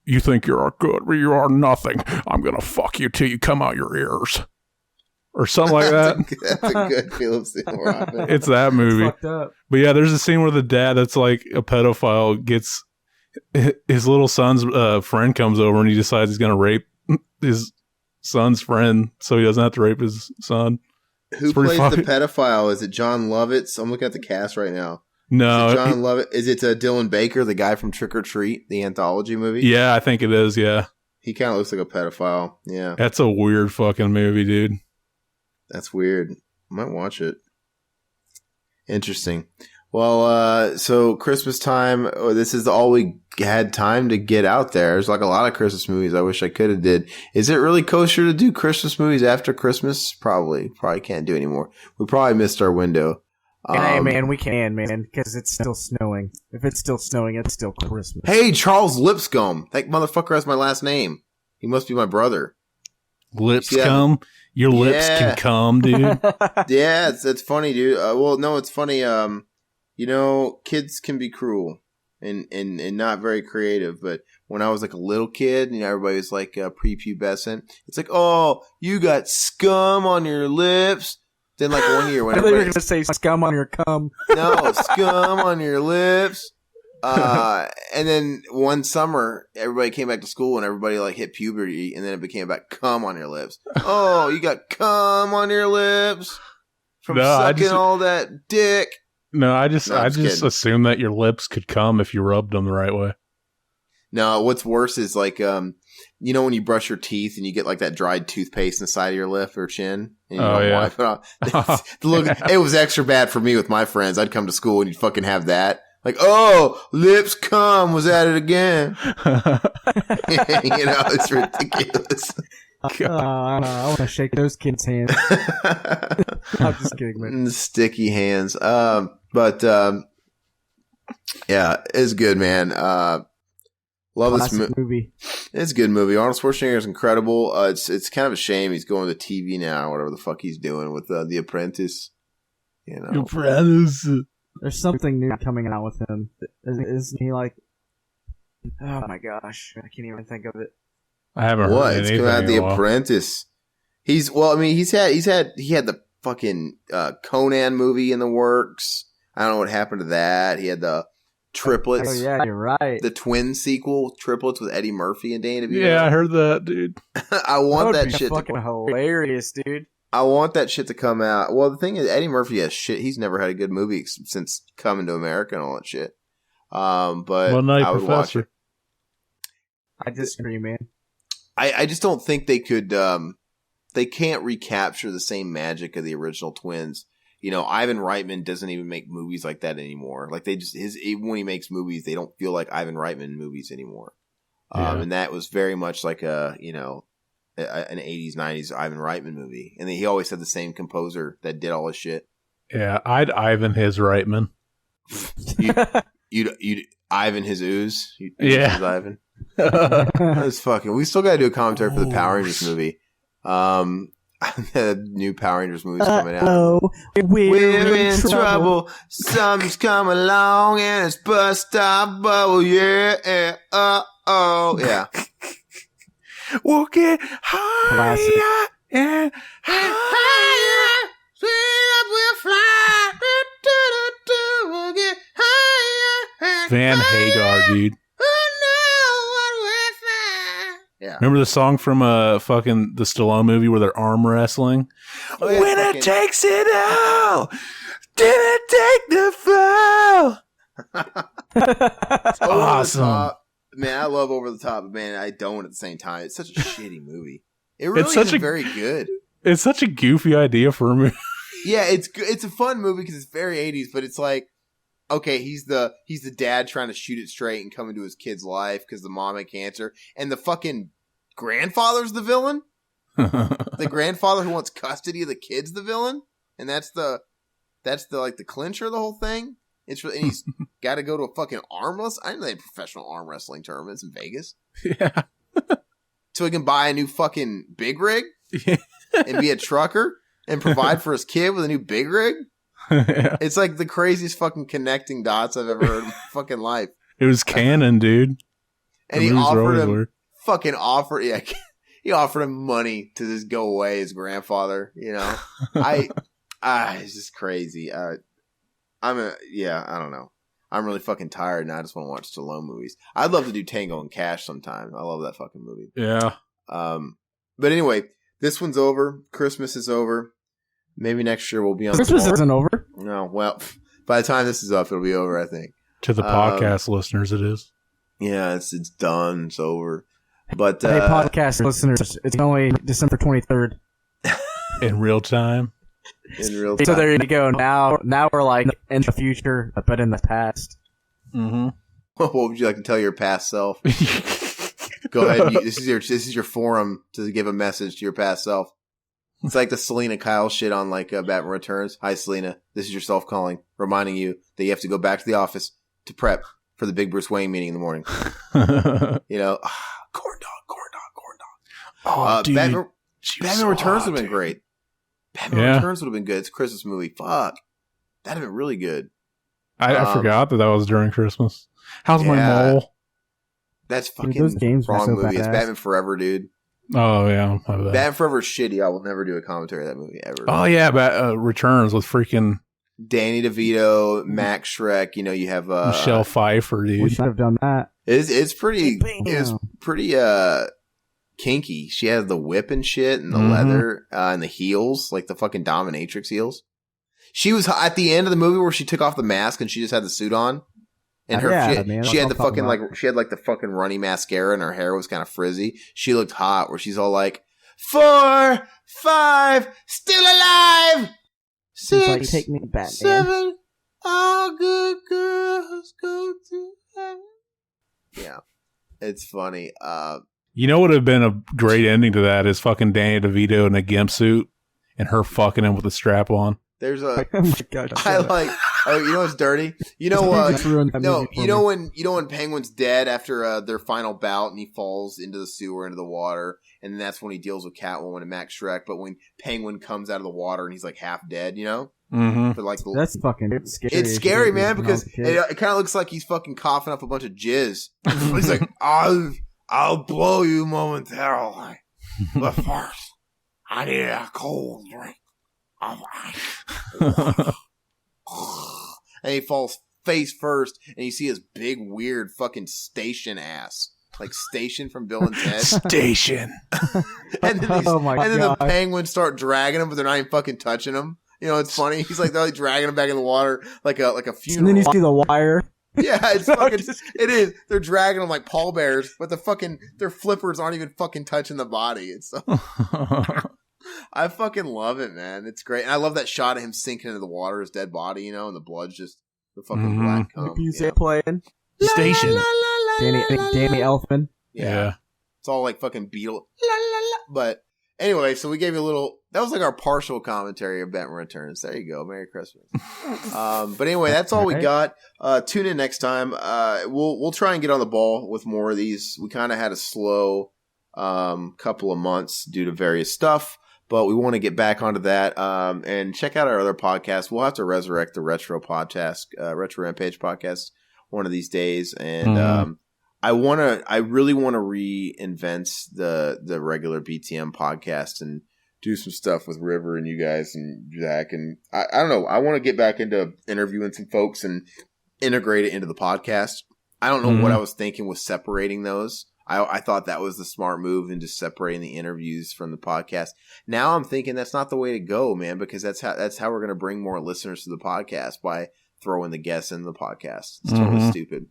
you think you're good, but you are nothing. I'm going to fuck you till you come out your ears. Or something like that. That's a good Philip Seymour Hoffman. It's that movie. Fucked up. But yeah, there's a scene where the dad that's like a pedophile gets his little son's friend comes over and he decides he's going to rape his son's friend so he doesn't have to rape his son. Who plays the pedophile? Is it John Lovitz? I'm looking at the cast right now. No. Is it John Lovitz? Is it Dylan Baker, the guy from Trick or Treat, the anthology movie? Yeah, I think it is, yeah. He kind of looks like a pedophile. Yeah. That's a weird fucking movie, dude. That's weird. I might watch it. Interesting. Well, so Christmas time, this is all we had time to get out there. There's like a lot of Christmas movies I wish I could have did. Is it really kosher to do Christmas movies after Christmas? Probably can't do anymore. We probably missed our window. Hey, man, we can, man, because it's still snowing. If it's still snowing, it's still Christmas. Hey, Charles Lipscomb. That motherfucker has my last name. He must be my brother. Lips come? Your lips can come, dude. Yeah, it's funny, dude. Well, no, it's funny. Kids can be cruel and not very creative. But when I was like a little kid, everybody was like prepubescent. It's like, oh, you got scum on your lips. Then like one year when everybody... I thought you were going to say scum on your cum. No, scum on your lips. And then one summer, everybody came back to school and everybody like hit puberty, and then it became about cum on your lips. Oh, you got cum on your lips from sucking all that dick. No, I just assumed that your lips could cum if you rubbed them the right way. No, what's worse is like, when you brush your teeth and you get like that dried toothpaste in the side of your lip or chin, and you don't wipe it off. It was extra bad for me with my friends. I'd come to school and you'd fucking have that. Like, oh, lips cum was at it again. It's ridiculous. I want to shake those kids' hands. I'm just kidding, man. Sticky hands. Yeah, it's good, man. Love Classic this movie. It's a good movie. Arnold Schwarzenegger is incredible. It's kind of a shame he's going to TV now, or whatever the fuck he's doing with The Apprentice. Apprentice. There's something new coming out with him. Isn't he like... Oh my gosh. I can't even think of it. I haven't heard anything. It's coming out The Apprentice. He had the fucking Conan movie in the works. I don't know what happened to that. He had the Triplets. Oh yeah, you're right. The twin sequel, Triplets with Eddie Murphy and Danny DeVito. Yeah, I heard that, dude. I want that shit. Fucking hilarious, dude. I want that shit to come out. Well, the thing is, Eddie Murphy has shit. He's never had a good movie since Coming to America and all that shit. But One Night I would watch it. I disagree, man. I just don't think they could. They can't recapture the same magic of the original twins. Ivan Reitman doesn't even make movies like that anymore. Like even when he makes movies, they don't feel like Ivan Reitman movies anymore. Yeah. And that was very much like an 80s, 90s Ivan Reitman movie. And he always had the same composer that did all his shit. Yeah, I'd Ivan his Reitman. You'd Ivan his ooze? Yeah. His Ivan? That's fucking... We still gotta do a commentary for the Power Rangers movie. The new Power Rangers movie's coming out. Oh, we're in trouble. Something's coming along and it's bust stop bubble. Yeah. Oh. Yeah. We'll get higher and higher. Sweet up, we'll fly. We'll get higher. Van Hagar, dude. Yeah. Remember the song from fucking the Stallone movie where they're arm wrestling? Oh, yeah, Winner takes it all. Didn't take the fall. It's awesome. Man, I love Over the Top, but man, I don't at the same time. It's such a shitty movie. It really isn't very good. It's such a goofy idea for a movie. Yeah, it's a fun movie because it's very 80s, but it's like, okay, he's the dad trying to shoot it straight and come into his kid's life because the mom had cancer, and the fucking grandfather's the villain. The grandfather who wants custody of the kid's the villain, and that's the like the clincher of the whole thing. And he's got to go to a fucking armless. I didn't know they had professional arm wrestling tournaments in Vegas. Yeah. So he can buy a new fucking big rig and be a trucker and provide for his kid with a new big rig. Yeah. It's like the craziest fucking connecting dots I've ever heard in my fucking life. It was canon, dude. And he offered him he offered him money to just go away, his grandfather, it's just crazy. I don't know. I'm really fucking tired and I just want to watch Stallone movies. I'd love to do Tango and Cash sometime. I love that fucking movie. Yeah. But anyway, this one's over. Christmas is over. Maybe next year we'll be on. Christmas isn't over. No, well, by the time this is up, it'll be over, I think. To the podcast listeners, it is. Yeah, it's done. It's over. But hey, podcast listeners, it's only December 23rd. In real time. In real time. So there you go. Now we're like in the future, but in the past. Mm-hmm. What would you like to tell your past self? Go ahead. This is your forum to give a message to your past self. It's like the Selena Kyle shit on like Batman Returns. Hi, Selena. This is yourself calling, reminding you that you have to go back to the office to prep for the big Bruce Wayne meeting in the morning. Corn dog. dude, Batman so Returns hot, would have been great. Batman Returns would have been good. It's a Christmas movie. Fuck. That'd have been really good. I forgot that was during Christmas. How's my mole? That's fucking those games wrong are so movie. It's badass. Batman Forever, dude. Oh, yeah. My bad. Batman Forever is shitty. I will never do a commentary of that movie ever. Oh, yeah. Returns with freaking Danny DeVito, Max Shrek. You know, you have Michelle Pfeiffer, We dude. should have done that. It's pretty. Bam. It's pretty kinky. She has the whip and shit, and the Mhm. leather, and the heels, like the fucking dominatrix heels. She was at the end of the movie where she took off the mask and she just had the suit on, and her man, she had the that's what I'm fucking talking like she had like the fucking runny mascara, and her hair was kind of frizzy. She looked hot. Where she's all like 4, 5, still alive. She's like, 6, take me, Batman. 7, all good girls go to heaven. Yeah, it's funny. You know what would have been a great ending to that is fucking Danny DeVito in a gimp suit and her fucking him with a strap on. There's a. Oh my god! I like. Oh, you know what's dirty? You know, Just ruined that no, movie for you know me. when Penguin's dead after their final bout and he falls into the sewer into the water, and then that's when he deals with Catwoman and Max Shrek. But when Penguin comes out of the water and he's like half dead, you know, Mm-hmm. but like That's fucking scary. it's scary, man, when I was because a kid. it kind of looks like he's fucking coughing up a bunch of jizz. He's like, I'll blow you momentarily, but first I need a cold drink of ice. And he falls face first, and you see his big, weird, fucking station ass, like Station from Bill and Ted. Station. And then, Oh my and then the God. penguins start dragging him, but they're not even fucking touching him. You know, it's funny. He's like they're like dragging him back in the water, like a And funeral. then you see the wire. Yeah, it's fucking. It is. They're dragging them like pallbearers, but their flippers aren't even fucking touching the body. It's so. I fucking love it, man. It's great, and I love that shot of him sinking into the water, his dead body, you know, and the blood's just the fucking Mhm. black The cum. music playing. Station. Danny Elfman. Yeah. It's all like fucking Beatle. La, la, la. But anyway, so we gave you a little. That was like our partial commentary of Batman Returns. There you go. Merry Christmas. But anyway, that's all we got. Tune in next time. We'll try and get on the ball with more of these. We kind of had a slow couple of months due to various stuff, but we want to get back onto that. And check out our other podcasts. We'll have to resurrect the Retro Podcast, Retro Rampage podcast one of these days. And I really want to reinvent the regular BTM podcast and do some stuff with River and you guys and Zach. And I don't know. I want to get back into interviewing some folks and integrate it into the podcast. I don't know what I was thinking with separating those. I thought that was the smart move in just separating the interviews from the podcast. Now I'm thinking that's not the way to go, man, because that's how we're going to bring more listeners to the podcast by throwing the guests in the podcast. It's totally stupid.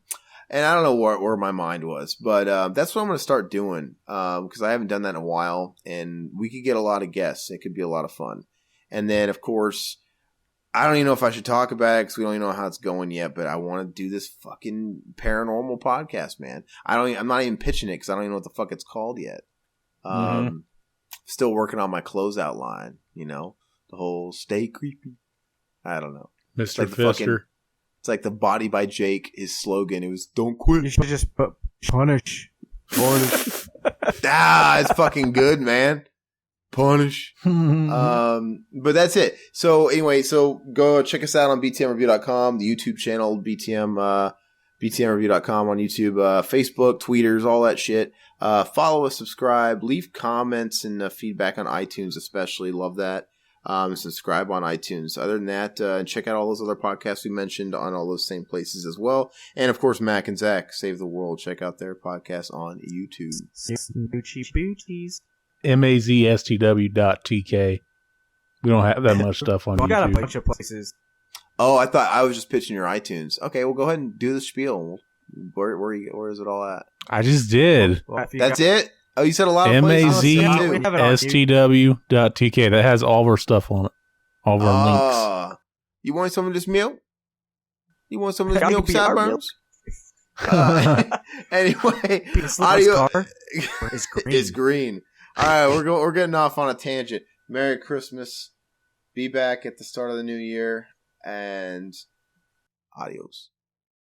And I don't know where my mind was, but that's what I'm going to start doing because I haven't done that in a while, and we could get a lot of guests. It could be a lot of fun. And then, of course, I don't even know if I should talk about it because we don't even know how it's going yet, but I want to do this fucking paranormal podcast, man. I'm not even pitching it because I don't even know what the fuck it's called yet. Still working on my closeout line, you know, the whole stay creepy. I don't know. Mr. like the Fister. It's like the Body by Jake, his slogan. It was "Don't quit." You should just punish. It's fucking good, man. Punish. But that's it. So anyway, go check us out on btmreview.com, the YouTube channel, btmreview.com on YouTube, Facebook, tweeters, all that shit. Follow us, subscribe, leave comments and feedback on iTunes, especially. Love that. Subscribe on iTunes. Other than that, check out all those other podcasts we mentioned on all those same places as well. And of course, Mac and Zach Save the World. Check out their podcast on YouTube. Boochie boochies. mazstw.tk. We don't have that much stuff on We got a YouTube. bunch of places. Oh, I thought I was just pitching your iTunes. Okay, well, go ahead and do the spiel. Where is it all at? I just did. Well, if you That's got- it? Oh, you said a lot of places. mazstw.tk. That has all of our stuff on it. All of our links. You want some of this milk? You want some of this Gotta milk, be our sideburns? Anyway, This audio car is green. is green. All right, we're getting off on a tangent. Merry Christmas. Be back at the start of the new year, and adios.